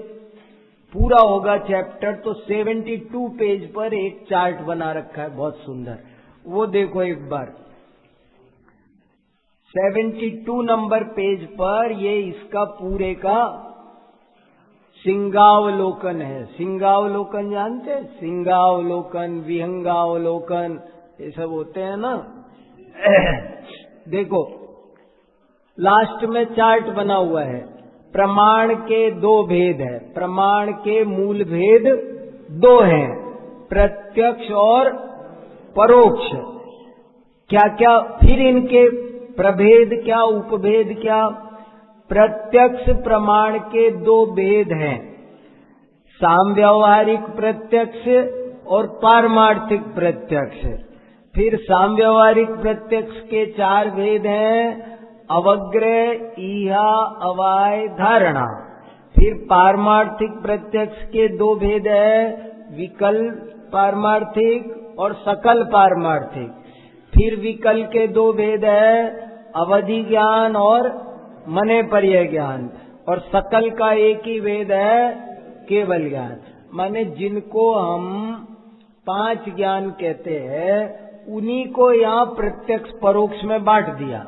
पूरा होगा चैप्टर, तो 72 पेज पर एक चार्ट बना रखा है बहुत सुंदर, वो देखो एक बार। 72 नंबर पेज पर ये इसका पूरे का सिंगावलोकन है। सिंगावलोकन जानते हैं? सिंगावलोकन, विहंगावलोकन, ये सब होते हैं ना। देखो लास्ट में चार्ट बना हुआ है, प्रमाण के दो भेद है, प्रमाण के मूल भेद दो हैं, प्रत्यक्ष और परोक्ष। क्या क्या फिर इनके प्रभेद क्या, उपभेद क्या? प्रत्यक्ष प्रमाण के दो भेद हैं, सामव्यावहारिक प्रत्यक्ष और पारमार्थिक प्रत्यक्ष। फिर सामव्यावहारिक प्रत्यक्ष के चार भेद हैं, अवग्रह, ईहा, अवाय, धारणा। फिर पारमार्थिक प्रत्यक्ष के दो भेद है, विकल्प पारमार्थिक और सकल पारमार्थिक। फिर विकल्प के दो भेद है, अवधि ज्ञान और मने पर्य ज्ञान। और सकल का एक ही भेद है, केवल ज्ञान। माने जिनको हम पांच ज्ञान कहते हैं, उन्हीं को यहाँ प्रत्यक्ष परोक्ष में बांट दिया।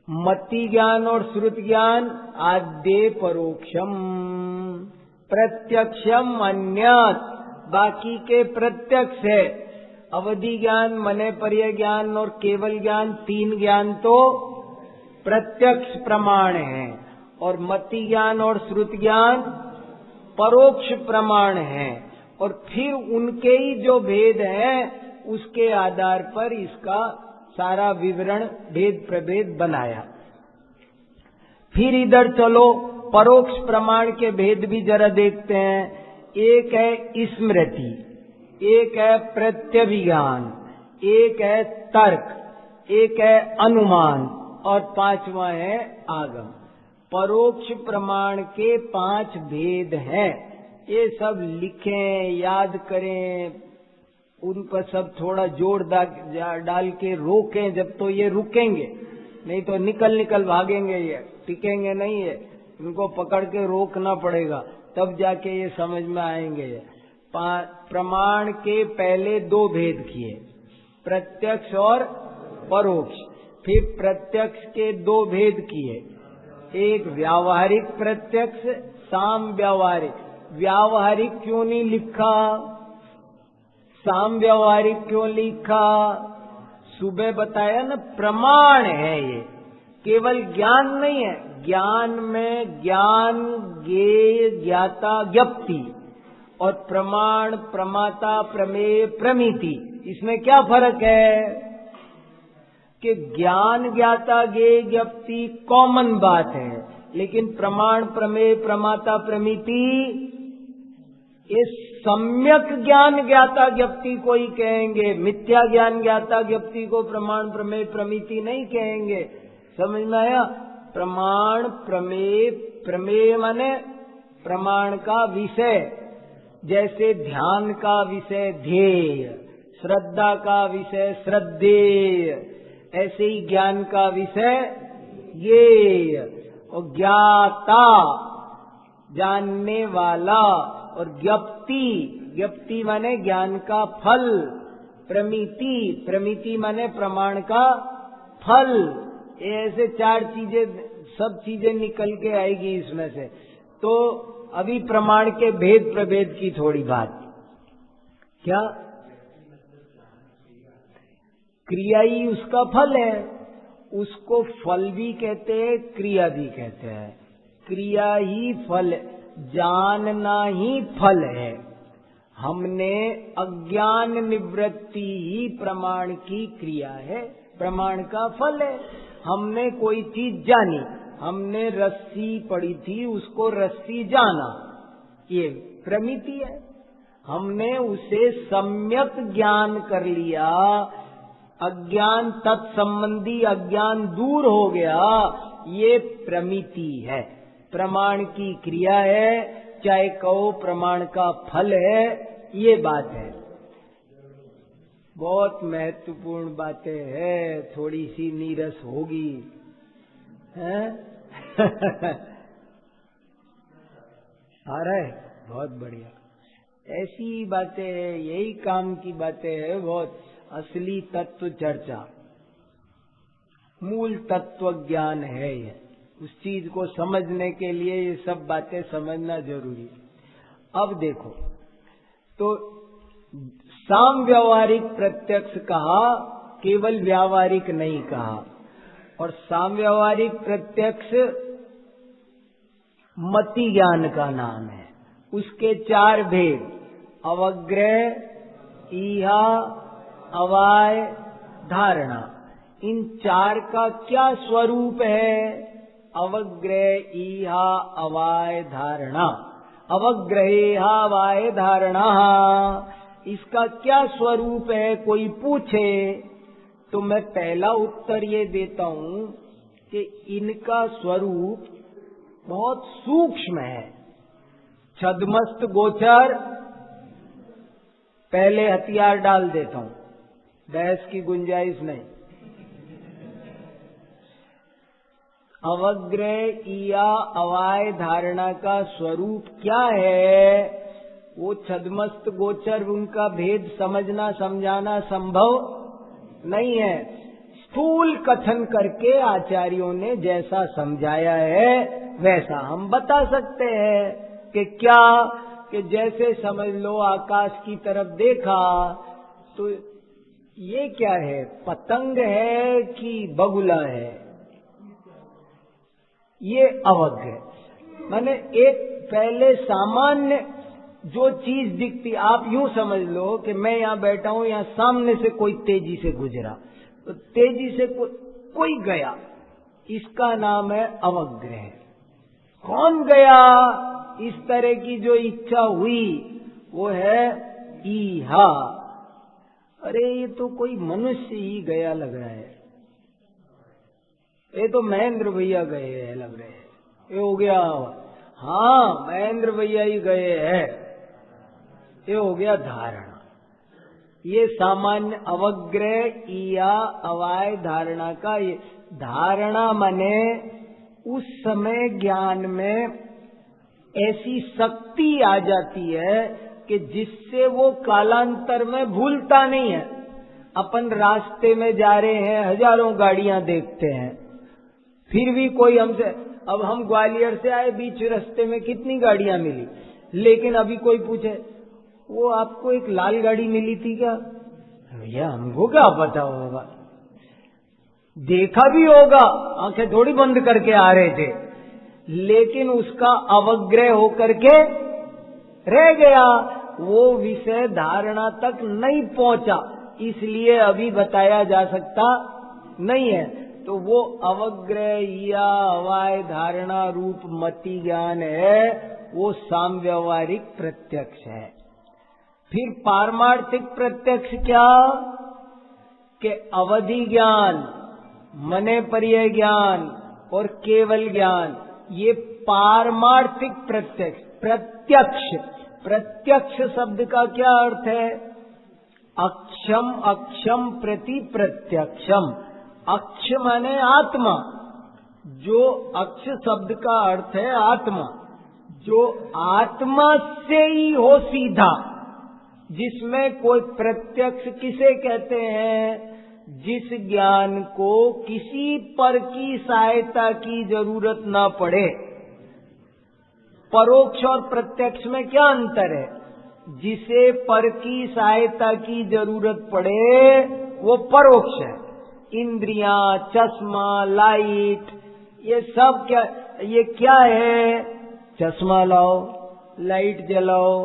मति ज्ञान और श्रुत ज्ञान आद्य परोक्षम, प्रत्यक्षम अन्यत, बाकी के प्रत्यक्ष है। अवधि ज्ञान, मने पर्य ज्ञान और केवल ज्ञान, तीन ज्ञान तो प्रत्यक्ष प्रमाण है, और मति ज्ञान और श्रुत ज्ञान परोक्ष प्रमाण है। और फिर उनके ही जो भेद है, उसके आधार पर इसका सारा विवरण भेद प्रभेद बनाया। फिर इधर चलो, परोक्ष प्रमाण के भेद भी जरा देखते हैं। एक है स्मृति, एक है प्रत्यभिज्ञान, एक है तर्क, एक है अनुमान, और पांचवा है आगम। परोक्ष प्रमाण के पांच भेद हैं। ये सब लिखें, याद करें, उन पर सब थोड़ा जोर डाल के रोकें, जब तो ये रुकेंगे, नहीं तो निकल निकल भागेंगे, ये टिकेंगे नहीं है। इनको पकड़ के रोकना पड़ेगा, तब जाके ये समझ में आएंगे। प्रमाण के पहले दो भेद किए, प्रत्यक्ष और परोक्ष। फिर प्रत्यक्ष के दो भेद किए, एक व्यावहारिक प्रत्यक्ष, साम व्यावहारिक। व्यावहारिक क्यों नहीं लिखा, साम व्यावहारिक क्यों लिखा? सुबह बताया ना, प्रमाण है ये, केवल ज्ञान नहीं है। ज्ञान में ज्ञान, ज्ञेय, ज्ञाता, ज्ञप्ति, और प्रमाण, प्रमाता, प्रमेय, प्रमिति, इसमें क्या फर्क है? कि ज्ञान, ज्ञाता, ज्ञेय, ज्ञप्ति कॉमन बात है, लेकिन प्रमाण, प्रमेय, प्रमाता, प्रमिति, ये सम्यक ज्ञान ज्ञाता ज्ञप्ति को ही कहेंगे। मिथ्या ज्ञान ज्ञाता ज्ञप्ति को प्रमाण, प्रमेय, प्रमिति नहीं कहेंगे। समझ में आया? प्रमाण, प्रमेय, प्रमेय माने प्रमाण का विषय, जैसे ध्यान का विषय ध्येय, श्रद्धा का विषय श्रद्धेय, ऐसे ही ज्ञान का विषय ज्ञेय, और ज्ञाता जानने वाला, और ज्ञप्ति, ज्ञप्ति माने ज्ञान का फल, प्रमिति, प्रमिति माने प्रमाण का फल। ऐसे चार चीजें, सब चीजें निकल के आएगी इसमें से। तो अभी प्रमाण के भेद प्रभेद की थोड़ी बात। क्या? क्रिया ही उसका फल है, उसको फल भी कहते हैं, क्रिया भी कहते हैं। क्रिया ही फल, जानना ही फल है। हमने अज्ञान निवृत्ति ही प्रमाण की क्रिया है, प्रमाण का फल है। हमने कोई चीज जानी, हमने रस्सी पड़ी थी, उसको रस्सी जाना, ये प्रमिति है। हमने उसे सम्यक ज्ञान कर लिया, अज्ञान तत्संबंधी अज्ञान दूर हो गया, ये प्रमिति है। प्रमाण की क्रिया है, चाहे कहो प्रमाण का फल है, ये बात है। बहुत महत्वपूर्ण बातें हैं, थोड़ी सी नीरस होगी, हैं? आ रहा है? बहुत बढ़िया। ऐसी बातें हैं, यही काम की बातें हैं। बहुत असली तत्व चर्चा, मूल तत्व ज्ञान है ये। उस चीज को समझने के लिए ये सब बातें समझना जरूरी है। अब देखो, तो साम व्यावहारिक प्रत्यक्ष कहा, केवल व्यावहारिक नहीं कहा। और साम व्यावहारिक प्रत्यक्ष मति ज्ञान का नाम है। उसके 4 भेद, अवग्रह, ईहा, अवाय, धारणा। इन 4 का क्या स्वरूप है? अवग्रह, ईहा, अवाय, धारणा। अवग्रहेहा अवाय धारणा, इसका क्या स्वरूप है? कोई पूछे तो मैं पहला उत्तर ये देता हूं कि इनका स्वरूप बहुत सूक्ष्म है। छद्मस्त गोचर, पहले हथियार डाल देता हूं, बहस की गुंजाइश नहीं। अवग्रह, ईया, अवाय, धारणा का स्वरूप क्या है? वो छद्मस्त गोचर, उनका भेद समझना समझाना संभव नहीं है। स्थूल कथन करके आचार्यों ने जैसा समझाया है वैसा हम बता सकते हैं कि क्या, कि जैसे समझ लो आकाश की तरफ देखा तो ये क्या है? पतंग है कि बगुला है? ये अवग्रह। माने एक पहले सामान्य जो चीज दिखती, आप यूं समझ लो कि मैं यहां बैठा हूं, यहां सामने से कोई तेजी से गुजरा, तो तेजी से कोई गया, इसका नाम है अवग्रह। कौन गया? इस तरह की जो इच्छा हुई वो है ईहा। अरे ये तो कोई मनुष्य ही गया लग रहा है, ये तो महेंद्र भैया गए हैं लग रहे हैं, ये हो गया। हाँ, महेंद्र भैया ही गए हैं, ये हो गया धारणा। ये सामान्य अवग्रह, ईया, अवाय, धारणा का ये धारणा माने उस समय ज्ञान में ऐसी शक्ति आ जाती है कि जिससे वो कालांतर में भूलता नहीं है। अपन रास्ते में जा रहे हैं, हजारों गाड़ियां देखते हैं, फिर भी कोई हमसे, अब हम ग्वालियर से आए, बीच रास्ते में कितनी गाड़ियां मिली, लेकिन अभी कोई पूछे वो आपको एक लाल गाड़ी मिली थी क्या? भैया हमको क्या पता होगा, देखा भी होगा, आंखें थोड़ी बंद करके आ रहे थे, लेकिन उसका अवग्रह होकर के रह गया, वो विषय धारणा तक नहीं पहुंचा, इसलिए अभी बताया जा सकता नहीं है। तो वो अवग्रह या अवाय धारणा रूप मति ज्ञान है, वो सामव्यवहारिक प्रत्यक्ष है। फिर पारमार्थिक प्रत्यक्ष क्या? कि अवधि ज्ञान, मने पर्याय ज्ञान और केवल ज्ञान, ये पारमार्थिक प्रत्यक्ष। प्रत्यक्ष, प्रत्यक्ष शब्द का क्या अर्थ है? अक्षम, अक्षम प्रति प्रत्यक्षम। अक्ष माने आत्मा, जो अक्ष शब्द का अर्थ है आत्मा, जो आत्मा से ही हो सीधा, जिसमें कोई प्रत्यक्ष किसे कहते हैं? जिस ज्ञान को किसी पर की सहायता की जरूरत ना पड़े। परोक्ष और प्रत्यक्ष में क्या अंतर है? जिसे पर की सहायता की जरूरत पड़े वो परोक्ष है। इंद्रियां, चश्मा, लाइट, ये सब क्या, ये क्या है? चश्मा लाओ, लाइट जलाओ,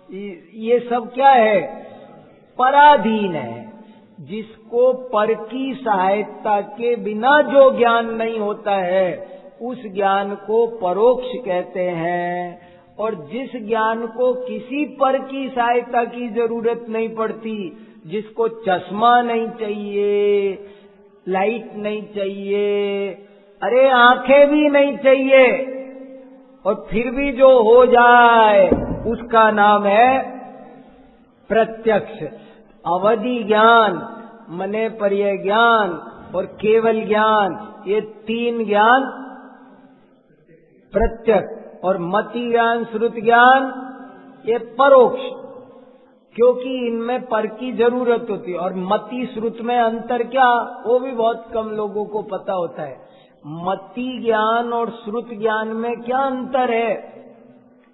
ये सब क्या है? पराधीन है। जिसको पर की सहायता के बिना जो ज्ञान नहीं होता है, उस ज्ञान को परोक्ष कहते हैं। और जिस ज्ञान को किसी पर की सहायता की जरूरत नहीं पड़ती, जिसको चश्मा नहीं चाहिए, लाइट नहीं चाहिए, अरे आंखें भी नहीं चाहिए, और फिर भी जो हो जाए उसका नाम है प्रत्यक्ष। अवधि ज्ञान, मने पर्याय ज्ञान और केवल ज्ञान, ये 3 ज्ञान प्रत्यक्ष। और मति ज्ञान, श्रुति ज्ञान, ये परोक्ष, क्योंकि इनमें पर की जरूरत होती है। और मति श्रुत में अंतर क्या, वो भी बहुत कम लोगों को पता होता है। मति ज्ञान और श्रुत ज्ञान में क्या अंतर है?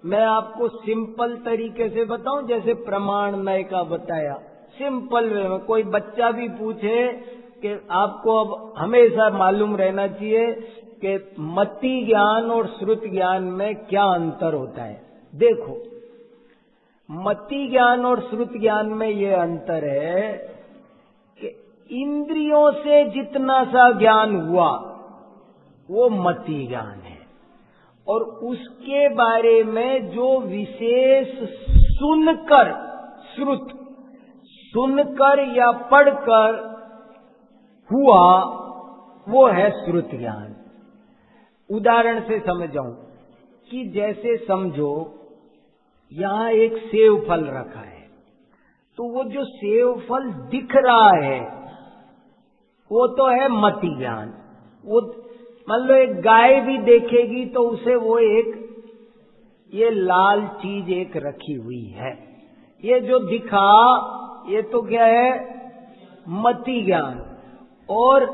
मैं आपको सिंपल तरीके से बताऊं, जैसे प्रमाण नय का बताया, सिंपल वे में। कोई बच्चा भी पूछे कि आपको अब हमेशा मालूम रहना चाहिए कि मति ज्ञान और श्रुति ज्ञान में क्या अंतर होता है। देखो, मति ज्ञान और श्रुति ज्ञान में ये अंतर है कि इंद्रियों से जितना सा ज्ञान हुआ वो मति ज्ञान है, और उसके बारे में जो विशेष सुनकर, सुनकर या पढ़कर हुआ वो है श्रुति ज्ञान। उदाहरण से समझाऊं कि जैसे समझो यहां एक सेव फल रखा है, तो वो जो सेव फल दिख रहा है वो तो है मति ज्ञान। वो मान लो एक गाय भी देखेगी तो उसे वो एक ये लाल चीज एक रखी हुई है, ये जो दिखा ये तो क्या है, मति ज्ञान। और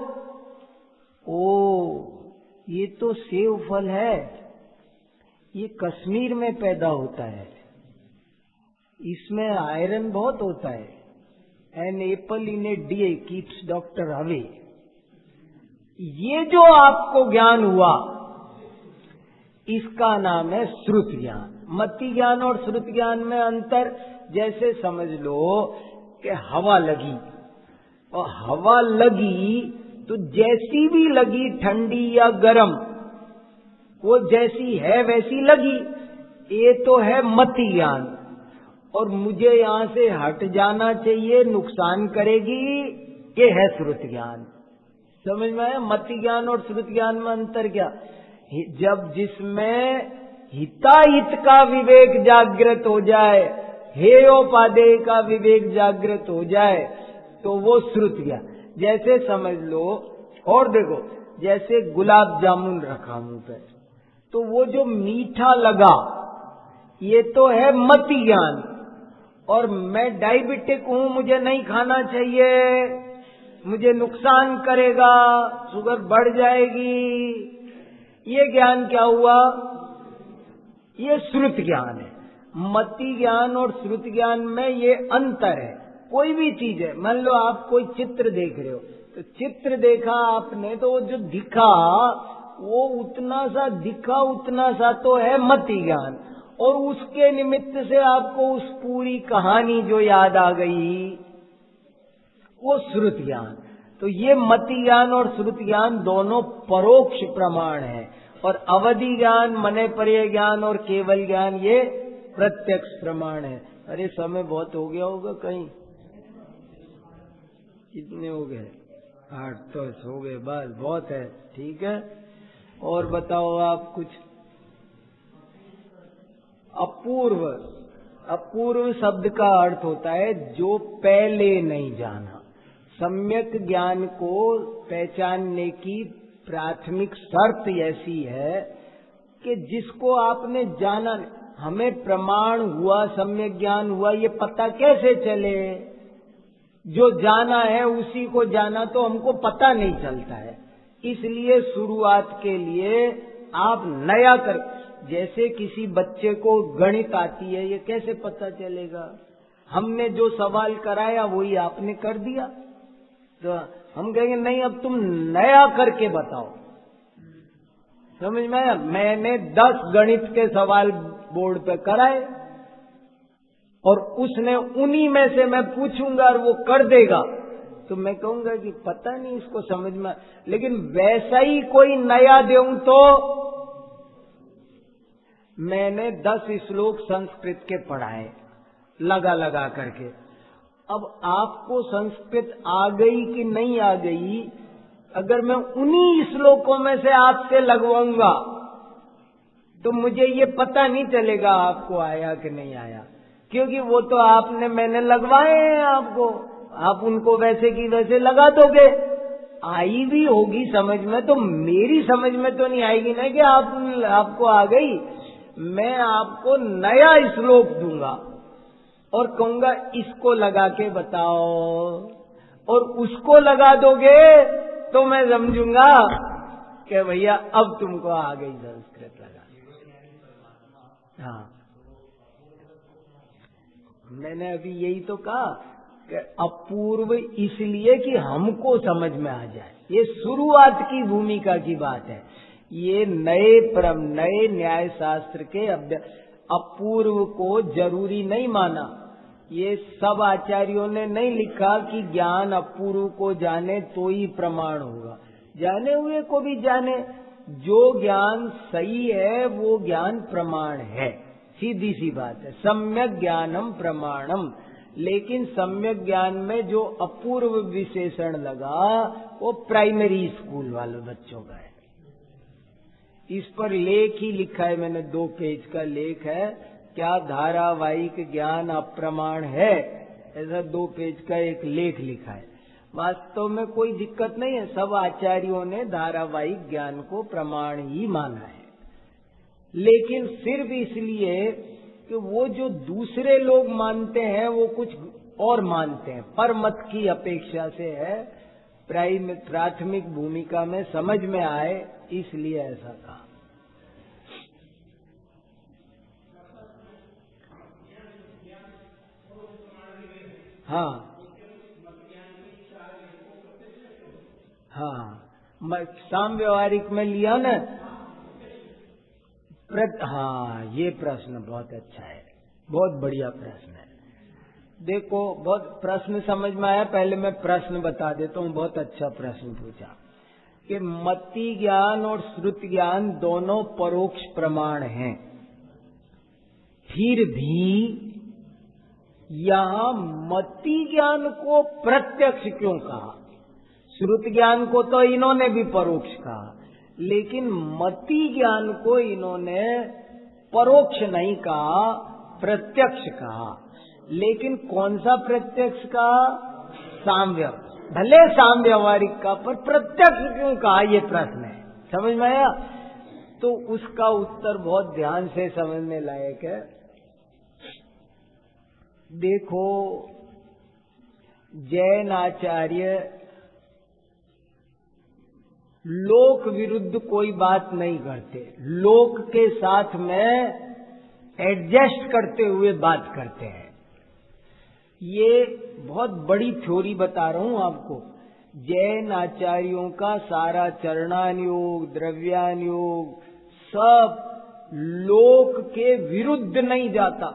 ये तो सेव फल है, ये कश्मीर में पैदा होता है, इसमें आयरन बहुत होता है। An apple in a day keeps doctor away. ये जो आपको ज्ञान हुआ इसका नाम है श्रुति ज्ञान। मति ज्ञान और श्रुति ज्ञान में अंतर, जैसे समझ लो कि हवा लगी, और हवा लगी तो जैसी भी लगी, ठंडी या गर्म, वो जैसी है वैसी लगी, ये तो है मति ज्ञान। और मुझे यहां से हट जाना चाहिए, नुकसान करेगी, ये है श्रुति ज्ञान। समझ में आया? मति ज्ञान और श्रुति ज्ञान में अंतर क्या? जब जिसमें हिताहित का विवेक जागृत हो जाए, हेयोपादेय का विवेक जागृत हो जाए, तो वो श्रुति ज्ञान। जैसे समझ लो, और देखो, जैसे गुलाब जामुन रखा मुंह पे, तो वो जो मीठा लगा ये तो है मति ज्ञान। और मैं डायबिटिक हूं, मुझे नहीं खाना चाहिए, मुझे नुकसान करेगा, शुगर बढ़ जाएगी, ये ज्ञान क्या हुआ? ये श्रुति ज्ञान है। मति ज्ञान और श्रुति ज्ञान में ये अंतर है। कोई भी चीज है, मान लो आप कोई चित्र देख रहे हो, तो चित्र देखा आपने, तो वो जो दिखा वो उतना सा दिखा, उतना सा तो है मति ज्ञान। और उसके निमित्त से आपको उस पूरी कहानी जो याद आ गई वो श्रुति ज्ञान। तो ये मति ज्ञान और श्रुति ज्ञान दोनों परोक्ष प्रमाण है, और अवधि ज्ञान, मने पर्य ज्ञान और केवल ज्ञान ये प्रत्यक्ष प्रमाण है। अरे समय बहुत हो गया होगा, कहीं कितने हो गए? 8 तो हो गए, बस बहुत है, ठीक है। और बताओ आप कुछ। अपूर्व, अपूर्व शब्द का अर्थ होता है जो पहले नहीं जाना। सम्यक ज्ञान को पहचानने की प्राथमिक शर्त ऐसी है कि जिसको आपने जाना, हमें प्रमाण हुआ, सम्यक ज्ञान हुआ, ये पता कैसे चले? जो जाना है उसी को जाना तो हमको पता नहीं चलता है। इसलिए शुरुआत के लिए आप नया कर, जैसे किसी बच्चे को गणित आती है, ये कैसे पता चलेगा? हमने जो सवाल कराया वही आपने कर दिया, तो हम कहेंगे नहीं अब तुम नया करके बताओ। समझ में आया? मैंने 10 गणित के सवाल बोर्ड पे कराए और उसने उन्हीं में से मैं पूछूंगा और वो कर देगा, तो मैं कहूंगा कि पता नहीं इसको समझ में। लेकिन वैसा ही कोई नया दूं तो मैंने 10 श्लोक संस्कृत के पढ़ाए लगा लगा करके। अब आपको संस्कृत आ गई कि नहीं आ गई, अगर मैं उन्हीं श्लोकों में से आपसे लगवाऊंगा तो मुझे ये पता नहीं चलेगा आपको आया कि नहीं आया, क्योंकि वो तो आपने, मैंने लगवाए हैं आपको, आप उनको वैसे की वैसे लगा दोगे। आई भी होगी समझ में, तो मेरी समझ में तो नहीं आएगी ना कि आपको आ गई। मैं आपको नया श्लोक दूंगा और कहूंगा इसको लगा के बताओ, और उसको लगा दोगे तो मैं समझूंगा कि भैया अब तुमको आ गई संस्कृत लगा। हाँ, मैंने अभी यही तो कहा कि अपूर्व इसलिए कि हमको समझ में आ जाए। ये शुरुआत की भूमिका की बात है। ये नए न्याय शास्त्र के अपूर्व को जरूरी नहीं माना। ये सब आचार्यों ने नहीं लिखा कि ज्ञान अपूर्व को जाने तो ही प्रमाण होगा, जाने हुए को भी जाने। जो ज्ञान सही है वो ज्ञान प्रमाण है, सीधी सी बात है। सम्यक ज्ञानम प्रमाणम। लेकिन सम्यक ज्ञान में जो अपूर्व विशेषण लगा वो प्राइमरी स्कूल वाले बच्चों का है। इस पर लेख ही लिखा है मैंने, 2 पेज का लेख है, क्या धारावाहिक ज्ञान अप्रमाण है, ऐसा 2 पेज का एक लेख लिखा है। वास्तव में कोई दिक्कत नहीं है, सब आचार्यों ने धारावाहिक ज्ञान को प्रमाण ही माना है। लेकिन सिर्फ इसलिए कि वो जो दूसरे लोग मानते हैं वो कुछ और मानते हैं, पर मत की अपेक्षा से है, प्राथमिक भूमिका में समझ में आए, इसलिए ऐसा कहा। हाँ हाँ, साम व्यवहारिक में लिया ना। हाँ, ये प्रश्न बहुत अच्छा है, बहुत बढ़िया प्रश्न है। देखो, बहुत प्रश्न समझ में आया। पहले मैं प्रश्न बता देता हूँ, बहुत अच्छा प्रश्न पूछा कि मति ज्ञान और श्रुति ज्ञान दोनों परोक्ष प्रमाण हैं, फिर भी यहाँ मति ज्ञान को प्रत्यक्ष क्यों कहा? श्रुति ज्ञान को तो इन्होंने भी परोक्ष कहा, लेकिन मति ज्ञान को इन्होंने परोक्ष नहीं कहा, प्रत्यक्ष कहा। लेकिन कौन सा प्रत्यक्ष कहा? साम्य, भले साम व्यवहारिक का, पर प्रत्यक्ष क्यों कहा, ये प्रश्न है। समझ में आया? तो उसका उत्तर बहुत ध्यान से समझने लायक है। देखो, जैन आचार्य लोक विरुद्ध कोई बात नहीं करते, लोक के साथ में एडजस्ट करते हुए बात करते हैं। ये बहुत बड़ी थ्योरी बता रहा हूं आपको। जैन आचार्यों का सारा चरणान योग, द्रव्यान योग सब लोक के विरुद्ध नहीं जाता।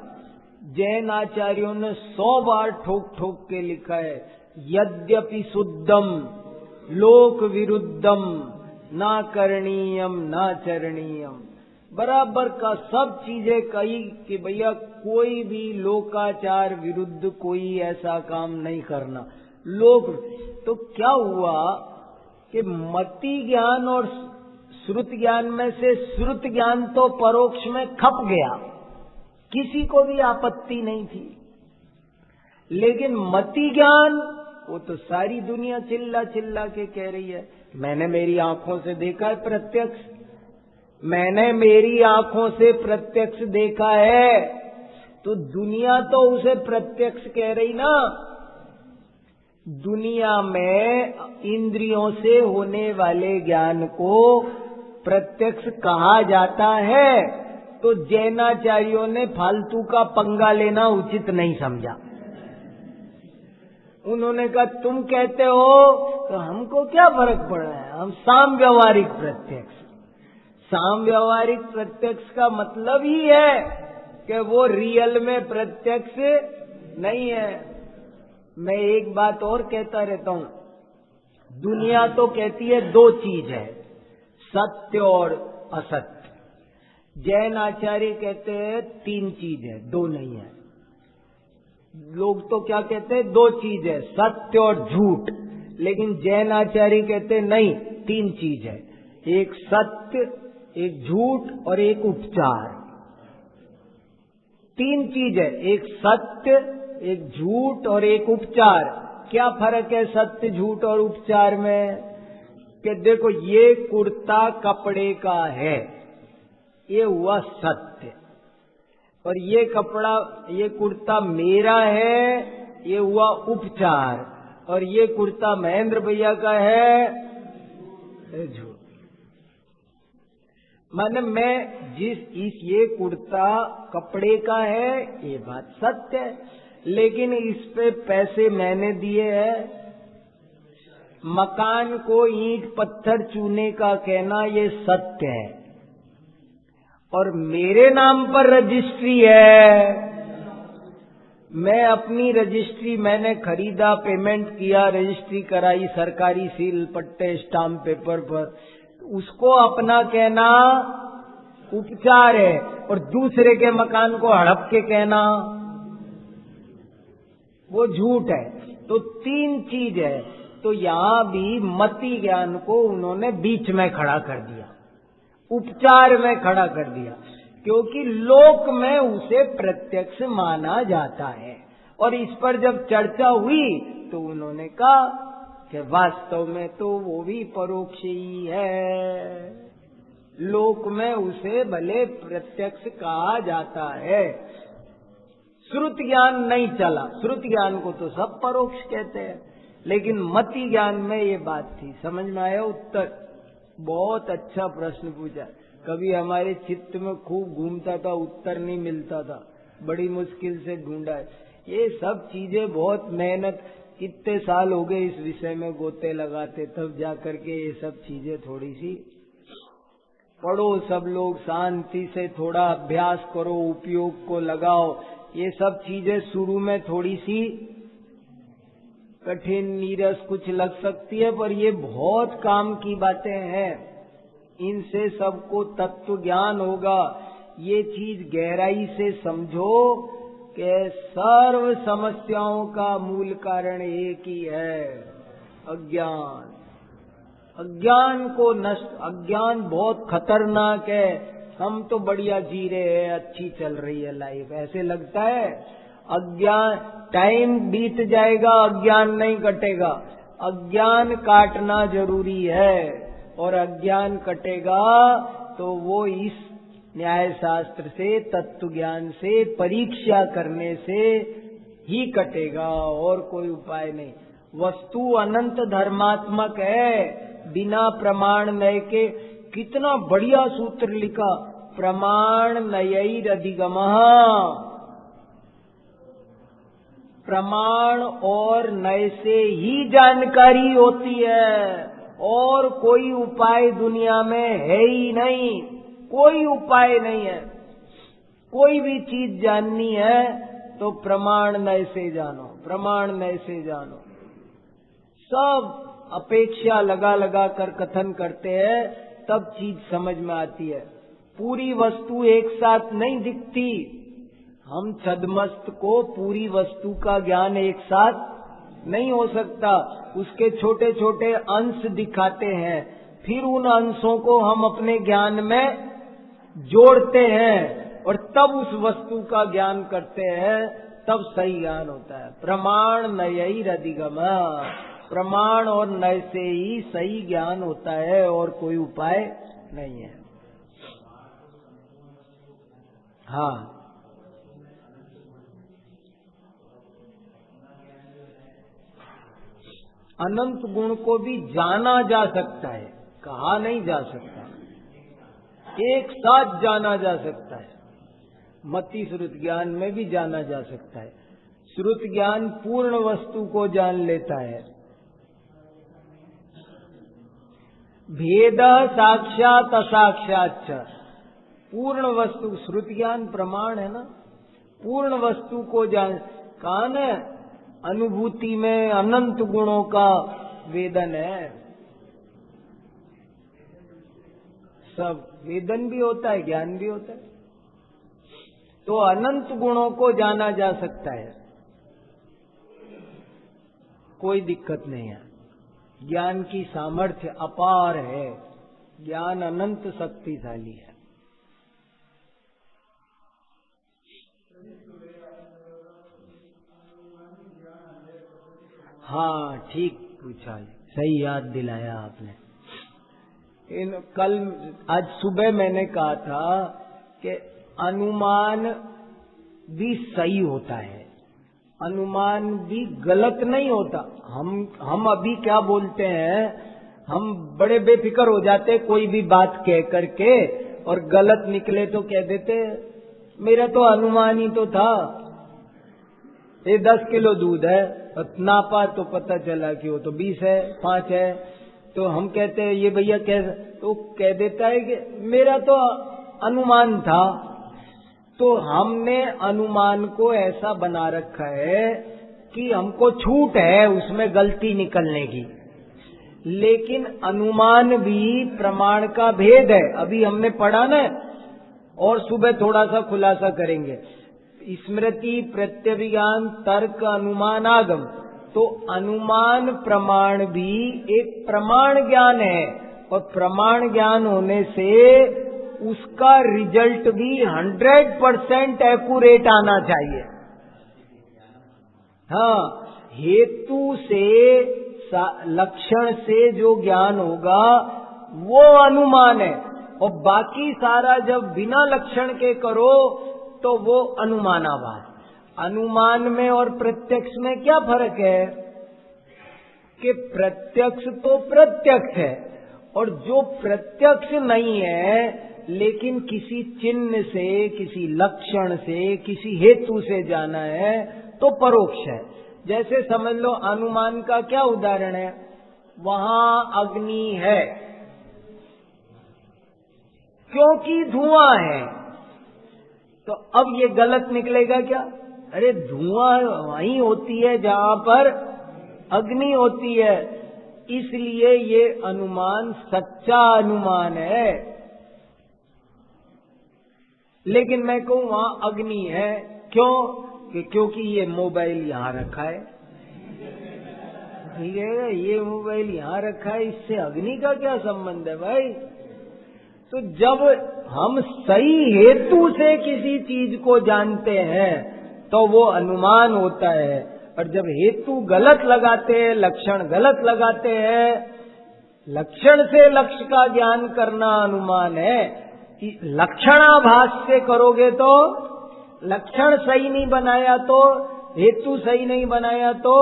जैन आचार्यों ने 100 बार ठोक ठोक के लिखा है, यद्यपि शुद्धम लोक विरुद्धम ना करणीयम ना चरणीयम। बराबर का सब चीजें कही कि भैया कोई भी लोकाचार विरुद्ध कोई ऐसा काम नहीं करना। लोक तो क्या हुआ कि मति ज्ञान और श्रुति ज्ञान में से श्रुति ज्ञान तो परोक्ष में खप गया, किसी को भी आपत्ति नहीं थी। लेकिन मति ज्ञान वो तो सारी दुनिया चिल्ला चिल्ला के कह रही है। मैंने मेरी आंखों से देखा है प्रत्यक्ष, मैंने मेरी आंखों से प्रत्यक्ष देखा है, तो दुनिया तो उसे प्रत्यक्ष कह रही ना। दुनिया में इंद्रियों से होने वाले ज्ञान को प्रत्यक्ष कहा जाता है, तो जैनाचार्यों ने फालतू का पंगा लेना उचित नहीं समझा। उन्होंने कहा तुम कहते हो तो हमको क्या फर्क पड़ रहा है, हम साम व्यवहारिक प्रत्यक्ष। साम व्यवहारिक प्रत्यक्ष का मतलब ही है कि वो रियल में प्रत्यक्ष नहीं है। मैं एक बात और कहता रहता हूं, दुनिया तो कहती है 2 चीज है, सत्य और असत्य। जैन आचार्य कहते हैं 3 चीज है, 2 नहीं है। लोग तो क्या कहते हैं 2 चीज है, सत्य और झूठ। लेकिन जैन आचार्य कहते हैं नहीं, 3 चीज है, एक सत्य, एक झूठ और एक उपचार। 3 चीज है, एक सत्य, एक झूठ और एक उपचार। क्या फर्क है सत्य, झूठ और उपचार में? कि देखो, ये कुर्ता कपड़े का है, ये हुआ सत्य, और ये कपड़ा, ये कुर्ता मेरा है, ये हुआ उपचार, और ये कुर्ता महेंद्र भैया का है, झूठ। माने मैं ये कुर्ता कपड़े का है, ये बात सत्य है, लेकिन इस पे पैसे मैंने दिए हैं, मकान को ईंट पत्थर चूने का कहना ये सत्य है, और मेरे नाम पर रजिस्ट्री है, मैं अपनी रजिस्ट्री मैंने खरीदा, पेमेंट किया, रजिस्ट्री कराई, सरकारी सील पट्टे स्टाम्प पेपर पर, उसको अपना कहना उपचार है, और दूसरे के मकान को हड़प के कहना वो झूठ है। तो तीन चीज है। तो यहां भी मति ज्ञान को उन्होंने बीच में खड़ा कर दिया, उपचार में खड़ा कर दिया, क्योंकि लोक में उसे प्रत्यक्ष माना जाता है। और इस पर जब चर्चा हुई तो उन्होंने कहा कि वास्तव में तो वो भी परोक्ष ही है, लोक में उसे भले प्रत्यक्ष कहा जाता है, श्रुत ज्ञान नहीं चला। श्रुत ज्ञान को तो सब परोक्ष कहते हैं, लेकिन मति ज्ञान में ये बात थी। समझ में आया उत्तर? बहुत अच्छा प्रश्न पूछा। कभी हमारे चित्त में खूब घूमता था, उत्तर नहीं मिलता था, बड़ी मुश्किल से ढूंढा है। ये सब चीजें बहुत मेहनत, कितने साल हो गए इस विषय में गोते लगाते, तब जाकर के ये सब चीजें थोड़ी सी पढ़ो, सब लोग शांति से थोड़ा अभ्यास करो, उपयोग को लगाओ। ये सब चीजें शुरू में थोड़ी सी कठिन नीरस कुछ लग सकती है, पर ये बहुत काम की बातें हैं। इनसे सबको तत्व ज्ञान होगा। ये चीज गहराई से समझो कि सर्व समस्याओं का मूल कारण एक ही है, अज्ञान। अज्ञान को नष्ट, अज्ञान बहुत खतरनाक है। हम तो बढ़िया जी रहे हैं, अच्छी चल रही है लाइफ, ऐसे लगता है। अज्ञान, टाइम बीत जाएगा, अज्ञान नहीं कटेगा। अज्ञान काटना जरूरी है, और अज्ञान कटेगा तो वो इस न्याय शास्त्र से, तत्व ज्ञान से, परीक्षा करने से ही कटेगा, और कोई उपाय नहीं। वस्तु अनंत धर्मात्मक है, बिना प्रमाण नय के। कितना बढ़िया सूत्र लिखा, प्रमाण नयैरधिगमः। प्रमाण और नय से ही जानकारी होती है, और कोई उपाय दुनिया में है ही नहीं, कोई उपाय नहीं है। कोई भी चीज जाननी है तो प्रमाण नय से जानो, प्रमाण नय से जानो। सब अपेक्षा लगा लगा कर कथन करते हैं, तब चीज समझ में आती है। पूरी वस्तु एक साथ नहीं दिखती। हम छद्मस्त को पूरी वस्तु का ज्ञान एक साथ नहीं हो सकता, उसके छोटे छोटे अंश दिखाते हैं, फिर उन अंशों को हम अपने ज्ञान में जोड़ते हैं, और तब उस वस्तु का ज्ञान करते हैं, तब सही ज्ञान होता है। प्रमाण नयैरधिगमः, प्रमाण और नय से ही सही ज्ञान होता है, और कोई उपाय नहीं है। हाँ, अनंत गुण को भी जाना जा सकता है, कहा नहीं जा सकता, एक साथ जाना जा सकता है। मति श्रुत ज्ञान में भी जाना जा सकता है। श्रुत ज्ञान पूर्ण वस्तु को जान लेता है। भेद साक्षात असाक्षात, पूर्ण वस्तु, श्रुत ज्ञान प्रमाण है ना, पूर्ण वस्तु को जान। कान है अनुभूति में अनंत गुणों का वेदन है, सब वेदन भी होता है, ज्ञान भी होता है। तो अनंत गुणों को जाना जा सकता है, कोई दिक्कत नहीं है। ज्ञान की सामर्थ्य अपार है, ज्ञान अनंत शक्तिशाली है। हाँ, ठीक पूछा, सही याद दिलाया आपने। आज सुबह मैंने कहा था कि अनुमान भी सही होता है, अनुमान भी गलत नहीं होता। हम अभी क्या बोलते हैं, हम बड़े बेफिक्र हो जाते कोई भी बात कह करके, और गलत निकले तो कह देते मेरा तो अनुमान ही तो था, ये 10 किलो दूध है, नापा तो पता चला कि वो तो 20 है, 5 है। तो हम कहते हैं ये भैया कैसे, तो कह देता है कि मेरा तो अनुमान था। तो हमने अनुमान को ऐसा बना रखा है कि हमको छूट है उसमें गलती निकलने की, लेकिन अनुमान भी प्रमाण का भेद है। अभी हमने पढ़ा ना, और सुबह थोड़ा सा खुलासा करेंगे। स्मृति, प्रत्यभिज्ञान, तर्क, अनुमान, आगम। तो अनुमान प्रमाण भी एक प्रमाण ज्ञान है, और प्रमाण ज्ञान होने से उसका रिजल्ट भी 100% एक्यूरेट आना चाहिए। हाँ, हेतु से लक्षण से जो ज्ञान होगा वो अनुमान है, और बाकी सारा जब बिना लक्षण के करो तो वो अनुमानाभास। अनुमान में और प्रत्यक्ष में क्या फर्क है कि प्रत्यक्ष तो प्रत्यक्ष है, और जो प्रत्यक्ष नहीं है लेकिन किसी चिन्ह से, किसी लक्षण से, किसी हेतु से जाना है तो परोक्ष है। जैसे समझ लो, अनुमान का क्या उदाहरण है, वहां अग्नि है क्योंकि धुआं है। तो अब ये गलत निकलेगा क्या? अरे धुआं वहीं होती है जहां पर अग्नि होती है, इसलिए ये अनुमान सच्चा अनुमान है। लेकिन मैं कहूं वहां अग्नि है, क्यों? क्योंकि ये मोबाइल यहां रखा है। ठीक है, ये मोबाइल यहां रखा है, इससे अग्नि का क्या संबंध है भाई? तो जब हम सही हेतु से किसी चीज को जानते हैं तो वो अनुमान होता है, और जब हेतु गलत लगाते हैं, लक्षण गलत लगाते हैं, लक्षण से लक्ष्य का ज्ञान करना अनुमान है। लक्षणाभास से करोगे तो, लक्षण सही नहीं बनाया तो, हेतु सही नहीं बनाया तो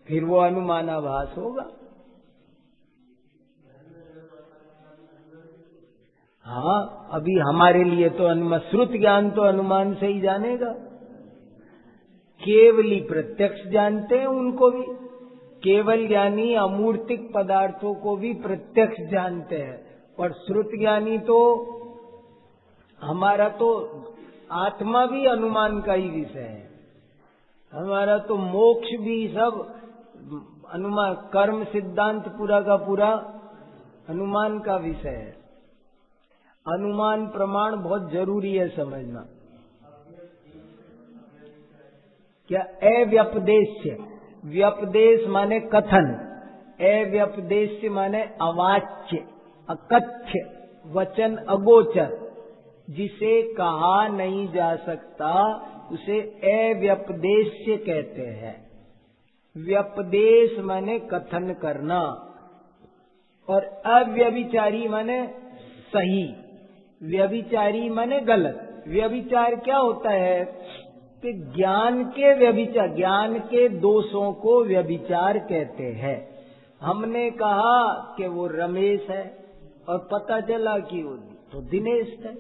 फिर वो अनुमानाभास होगा। हाँ, अभी हमारे लिए तो अनुमान, श्रुत ज्ञान तो अनुमान से ही जानेगा। केवली प्रत्यक्ष जानते हैं उनको भी, केवल ज्ञानी अमूर्तिक पदार्थों को भी प्रत्यक्ष जानते हैं, और श्रुत ज्ञानी तो, हमारा तो आत्मा भी अनुमान का ही विषय है। हमारा तो मोक्ष भी सब अनुमान, कर्म सिद्धांत पूरा का पूरा अनुमान का विषय है। अनुमान प्रमाण बहुत जरूरी है समझना। क्या? अव्यपदेश्य, व्यपदेश माने कथन, अव्यपदेश्य माने अवाच्य, अकथ्य, वचन अगोचर, जिसे कहा नहीं जा सकता उसे अव्यपदेश्य कहते हैं। व्यपदेश माने कथन करना, और अव्यभिचारी माने सही, व्यभिचारी माने गलत। व्यभिचार क्या होता है कि ज्ञान के व्यभिचार, ज्ञान के दोषों को व्यभिचार कहते हैं। हमने कहा कि वो रमेश है और पता चला कि वो तो दिनेश है,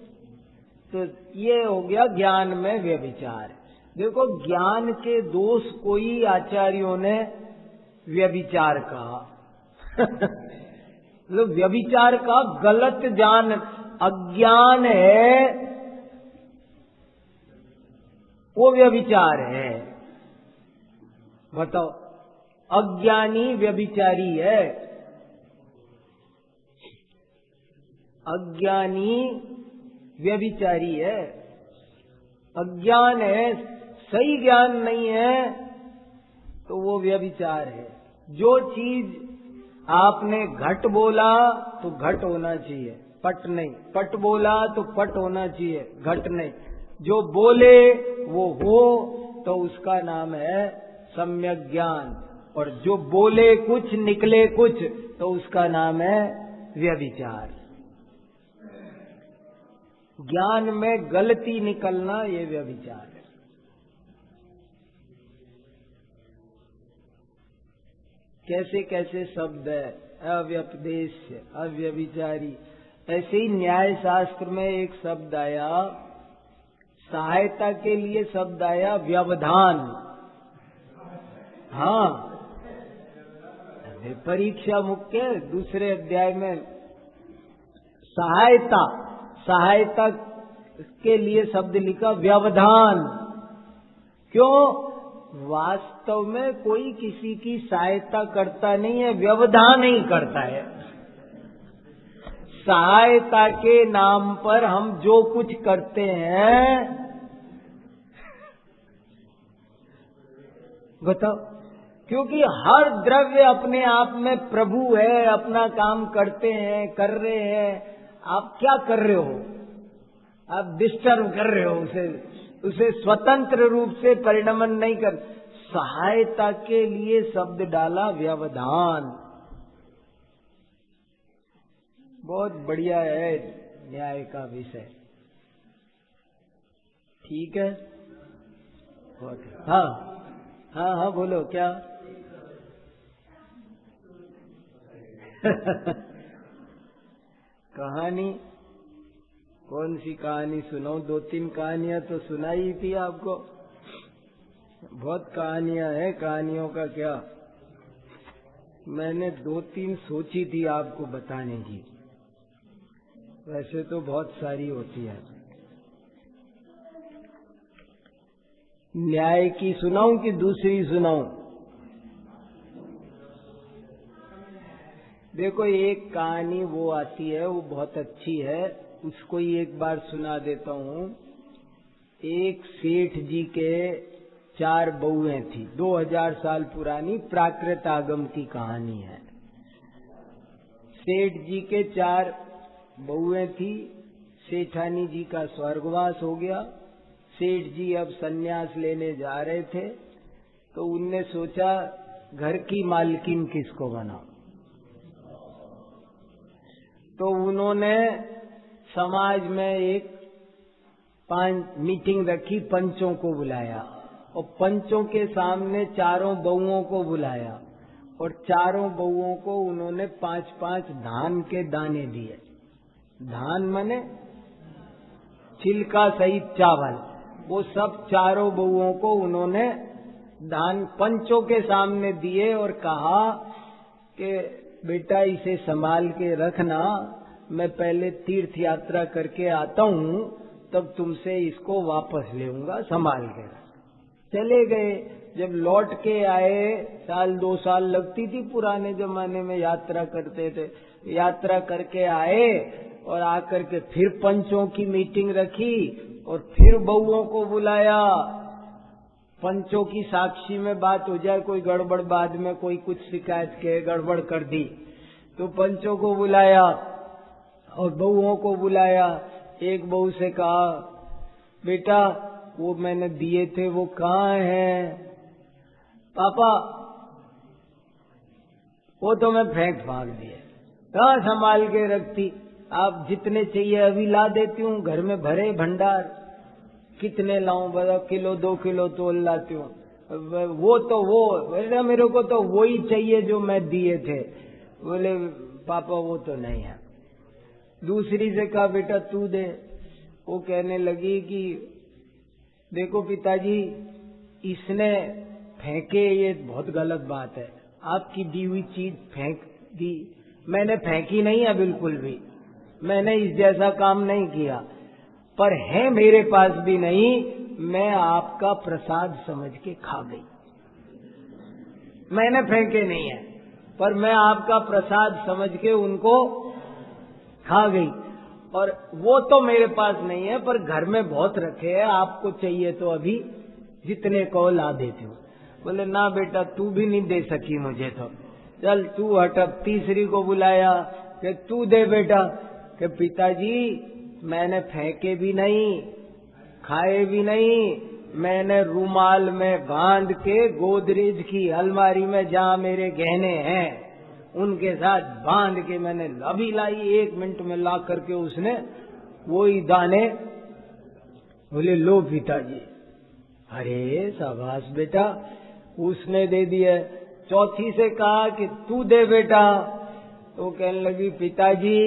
तो ये हो गया ज्ञान में व्यभिचार। देखो, ज्ञान के दोष को ही आचार्यों ने व्यभिचार कहा। मतलब व्यभिचार का गलत जान, अज्ञान है वो व्यभिचार है। बताओ, अज्ञानी व्यभिचारी है, अज्ञानी व्यभिचारी है। अज्ञान है, सही ज्ञान नहीं है तो वो व्यभिचार है। जो चीज आपने घट बोला तो घट होना चाहिए, पट नहीं। पट बोला तो पट होना चाहिए, घट नहीं। जो बोले वो हो तो उसका नाम है सम्यक ज्ञान, और जो बोले कुछ निकले कुछ तो उसका नाम है व्यभिचार। ज्ञान में गलती निकलना ये व्यभिचार है। कैसे कैसे शब्द है, अव्यपदेश्य, अव्यभिचारी। ऐसे ही न्याय शास्त्र में एक शब्द आया, सहायता के लिए शब्द आया व्यवधान। हाँ, परीक्षा मुख्य दूसरे अध्याय में सहायता के लिए शब्द लिखा व्यवधान। क्यों? वास्तव में कोई किसी की सहायता करता नहीं है, व्यवधान ही करता है। सहायता के नाम पर हम जो कुछ करते हैं, बताओ, क्योंकि हर द्रव्य अपने आप में प्रभु है, अपना काम करते हैं, कर रहे हैं। आप क्या कर रहे हो? आप डिस्टर्ब कर रहे हो उसे स्वतंत्र रूप से परिणमन नहीं कर। सहायता के लिए शब्द डाला व्यवधान। बहुत बढ़िया है न्याय का विषय। ठीक है, हाँ हाँ हाँ, बोलो क्या? कहानी, कौन सी कहानी सुनाऊं? 2-3 कहानियां तो सुनाई थी आपको। बहुत कहानियां हैं, कहानियों का क्या। मैंने 2-3 सोची थी आपको बताने की, वैसे तो बहुत सारी होती है। न्याय की सुनाऊं कि दूसरी सुनाऊं? देखो, एक कहानी वो आती है, वो बहुत अच्छी है, उसको ही एक बार सुना देता हूँ। एक सेठ जी के 4 बहुएं थी। 2000 साल पुरानी प्राकृत आगम की कहानी है। सेठ जी के 4 बहुएं थी। सेठानी जी का स्वर्गवास हो गया। सेठ जी अब सन्यास लेने जा रहे थे, तो उनने सोचा घर की मालकिन किसको बनाओ। तो उन्होंने समाज में एक मीटिंग रखी, पंचों को बुलाया और पंचों के सामने 4 बहुओं को बुलाया और 4 बहुओं को उन्होंने 5-5 धान के दाने दिए। धान माने छिलका सहित चावल। वो सब 4 बहुओं को उन्होंने धान पंचों के सामने दिए और कहा कि बेटा इसे संभाल के रखना, मैं पहले तीर्थ यात्रा करके आता हूँ, तब तुमसे इसको वापस लेऊंगा, संभाल के। चले गए। जब लौट के आए, 1-2 साल लगती थी पुराने जमाने में, यात्रा करते थे। यात्रा करके आए और आकर के फिर पंचों की मीटिंग रखी और फिर बहुओं को बुलाया। पंचों की साक्षी में बात हो जाए, कोई गड़बड़ बाद में कोई कुछ शिकायत के गड़बड़ कर दी, तो पंचों को बुलाया और बहुओं को बुलाया। एक बहू से कहा, बेटा वो मैंने दिए थे वो कहाँ हैं? पापा वो तो मैं फेंक भाग दिए। कहाँ संभाल के रखती? आप जितने चाहिए अभी ला देती हूँ, घर में भरे भंडार। कितने लाऊं? बताओ, किलो 2 किलो तोल लाती हूँ। वो तो वो बेटा, मेरे को तो वही चाहिए जो मैं दिए थे। बोले पापा वो तो नहीं है। दूसरी से कहा, बेटा तू दे। वो कहने लगी कि देखो पिताजी, इसने फेंके, ये बहुत गलत बात है। आपकी दी हुई चीज फेंक दी। मैंने फेंकी नहीं है बिल्कुल भी, मैंने इस जैसा काम नहीं किया, पर है मेरे पास भी नहीं, मैं आपका प्रसाद समझ के खा गई। मैंने फेंके नहीं है, पर मैं आपका प्रसाद समझ के उनको खा गई। और वो तो मेरे पास नहीं है, पर घर में बहुत रखे हैं, आपको चाहिए तो अभी जितने को ला देती हूँ। बोले ना बेटा, तू भी नहीं दे सकी मुझे, तो चल तू हट। तीसरी को बुलाया कि तू दे बेटा। कि पिताजी मैंने फेंके भी नहीं, खाए भी नहीं, मैंने रूमाल में बांध के गोदरेज की अलमारी में जहाँ मेरे गहने हैं उनके साथ बांध के मैंने अभी लाई। 1 मिनट में ला करके उसने वही दाने। बोले लो पिताजी। अरे शाबाश बेटा, उसने दे दिए। चौथी से कहा कि तू दे बेटा। तो कहने लगी, पिताजी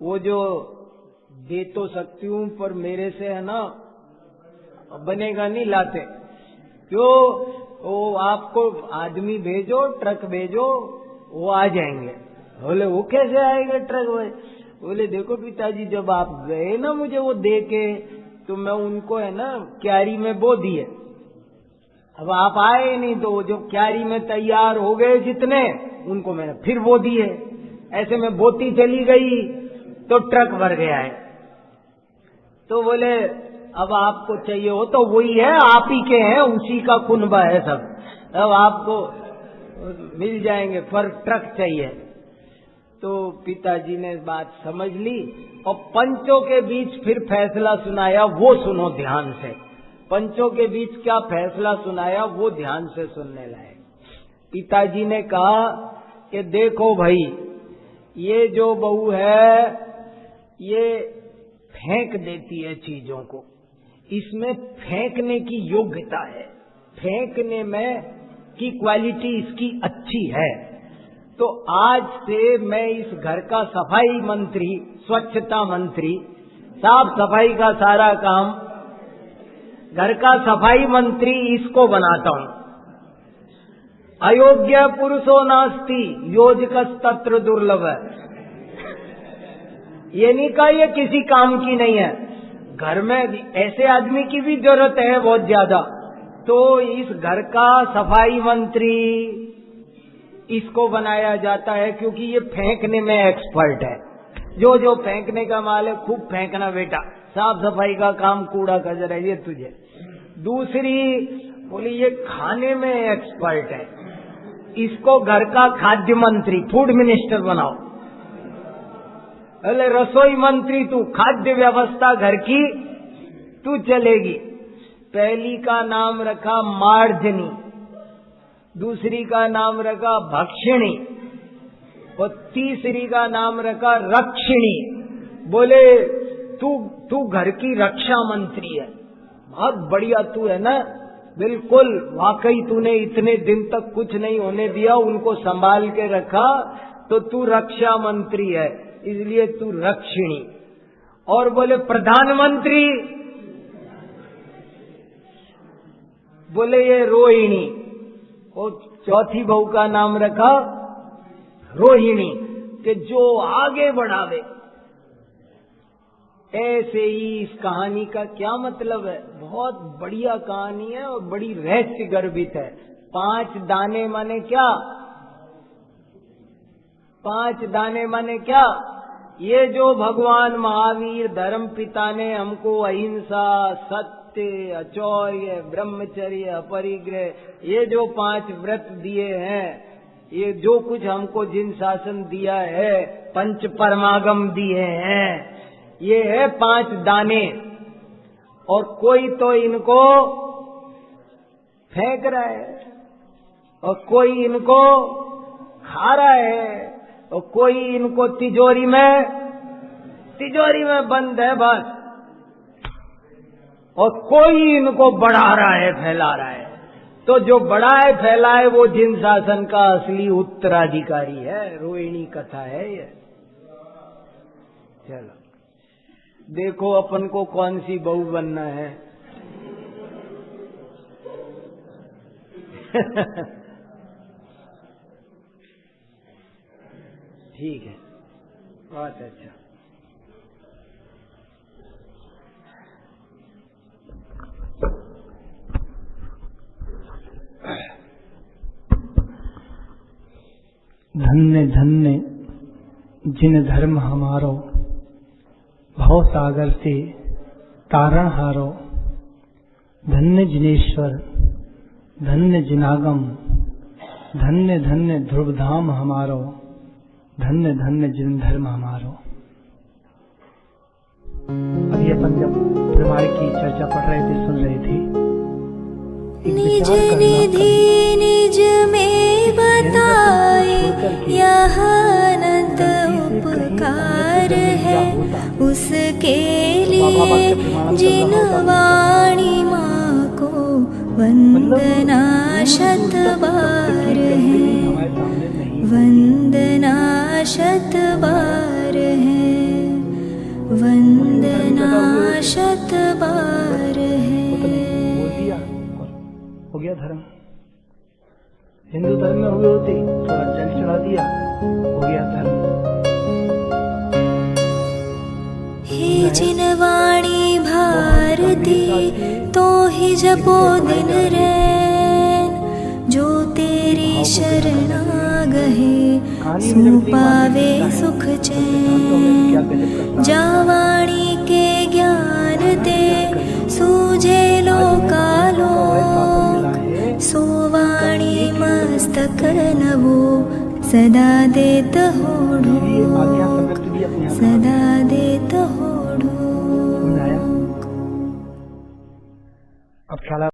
वो जो दे तो सकती हूँ, पर मेरे से है ना बनेगा नहीं, लाते। क्यों? वो आपको आदमी भेजो, ट्रक भेजो, वो आ जाएंगे। बोले वो कैसे आएंगे ट्रक में? बोले देखो पिताजी, जब आप गए ना मुझे वो दे के, तो मैं उनको है ना क्यारी में बो दिए। अब आप आए नहीं, तो जो क्यारी में तैयार हो गए जितने, उनको मैंने फिर बो दिए। ऐसे में बोती चली गई तो ट्रक भर गया है। तो बोले अब आपको चाहिए हो तो वही है, आप ही के हैं, उसी का कुनबा है सब, अब आपको मिल जाएंगे, पर ट्रक चाहिए। तो पिताजी ने बात समझ ली और पंचों के बीच फिर फैसला सुनाया, वो सुनो ध्यान से। पंचों के बीच क्या फैसला सुनाया, वो ध्यान से सुनने लायक। पिताजी ने कहा कि देखो भाई, ये जो बहू है ये फेंक देती है चीजों को, इसमें फेंकने की योग्यता है, फेंकने में की क्वालिटी इसकी अच्छी है। तो आज से मैं इस घर का सफाई मंत्री, स्वच्छता मंत्री, साफ सफाई का सारा काम, घर का सफाई मंत्री इसको बनाता हूं। अयोग्य पुरुषो नास्ति योजकस्तत्र दुर्लभ है। ये नहीं कहा ये किसी काम की नहीं है, घर में ऐसे आदमी की भी जरूरत है बहुत ज्यादा। तो इस घर का सफाई मंत्री इसको बनाया जाता है, क्योंकि ये फेंकने में एक्सपर्ट है। जो जो फेंकने का माल है, खूब फेंकना बेटा, साफ सफाई का काम, कूड़ा कचरा ये तुझे। दूसरी बोली ये खाने में एक्सपर्ट है, इसको घर का खाद्य मंत्री, फूड मिनिस्टर बनाओ। अरे रसोई मंत्री तू, खाद्य व्यवस्था घर की तू चलेगी। पहली का नाम रखा मार्जनी, दूसरी का नाम रखा भक्षिणी और तीसरी का नाम रखा रक्षिणी। बोले तू घर की रक्षा मंत्री है, बहुत बढ़िया तू है ना, बिल्कुल वाकई तूने इतने दिन तक कुछ नहीं होने दिया, उनको संभाल के रखा, तो तू रक्षा मंत्री है, इसलिए तू रक्षिणी। और बोले प्रधानमंत्री, बोले ये रोहिणी। और चौथी बहू का नाम रखा रोहिणी, कि जो आगे बढ़ावे। ऐसे ही इस कहानी का क्या मतलब है? बहुत बढ़िया कहानी है और बड़ी रहस्य गर्भित है। 5 दाने माने क्या? 5 दाने माने क्या? ये जो भगवान महावीर धर्म पिता ने हमको अहिंसा, सत्य, अचौर्य, ब्रह्मचर्य, अपरिग्रह, ये जो 5 व्रत दिए हैं, ये जो कुछ हमको जिन शासन दिया है, पंच परमागम दिए हैं, ये है 5 दाने। और कोई तो इनको फेंक रहा है और कोई इनको खा रहा है और कोई इनको तिजोरी में बंद है बस, और कोई इनको बढ़ा रहा है, फैला रहा है। तो जो बढ़ाए फैलाए वो जिन शासन का असली उत्तराधिकारी है। रोहिणी कथा है ये। चलो देखो अपन को कौन सी बहू बनना है। ठीक है, बहुत अच्छा। धन्य धन्य जिन धर्म हमारो, भव सागर से तारण हारो। धन्य जिनेश्वर धन्य जिनागम, धन्य धन्य ध्रुव धाम हमारो। धन्य धन्य जिन धर्म हमारो। अभी अपन जब प्रमाण की चर्चा पढ़ रहे थे, सुन रहे थे, निज निधि निज में बताए, यह अनंत उपकार है उसके लिए जिन वाणी माँ को वंदना शत बार है, वंदना शत बार है, वंदना शत बार है। हो गया धर्म। हिंदू धर्म में हुए होते थोड़ा जल चढ़ा दिया, हो गया धर्म। हे जिनवाणी भारती तो ही जपो दिन रैन, जो तेरी शरणा गहे सो पावे सुख चैन। जावाणी के ज्ञान दे सूझे लोकालोक, सो वाणी मस्तक नवो सदा देत होड़ो, सदा देत होड़ो। अब ख्याल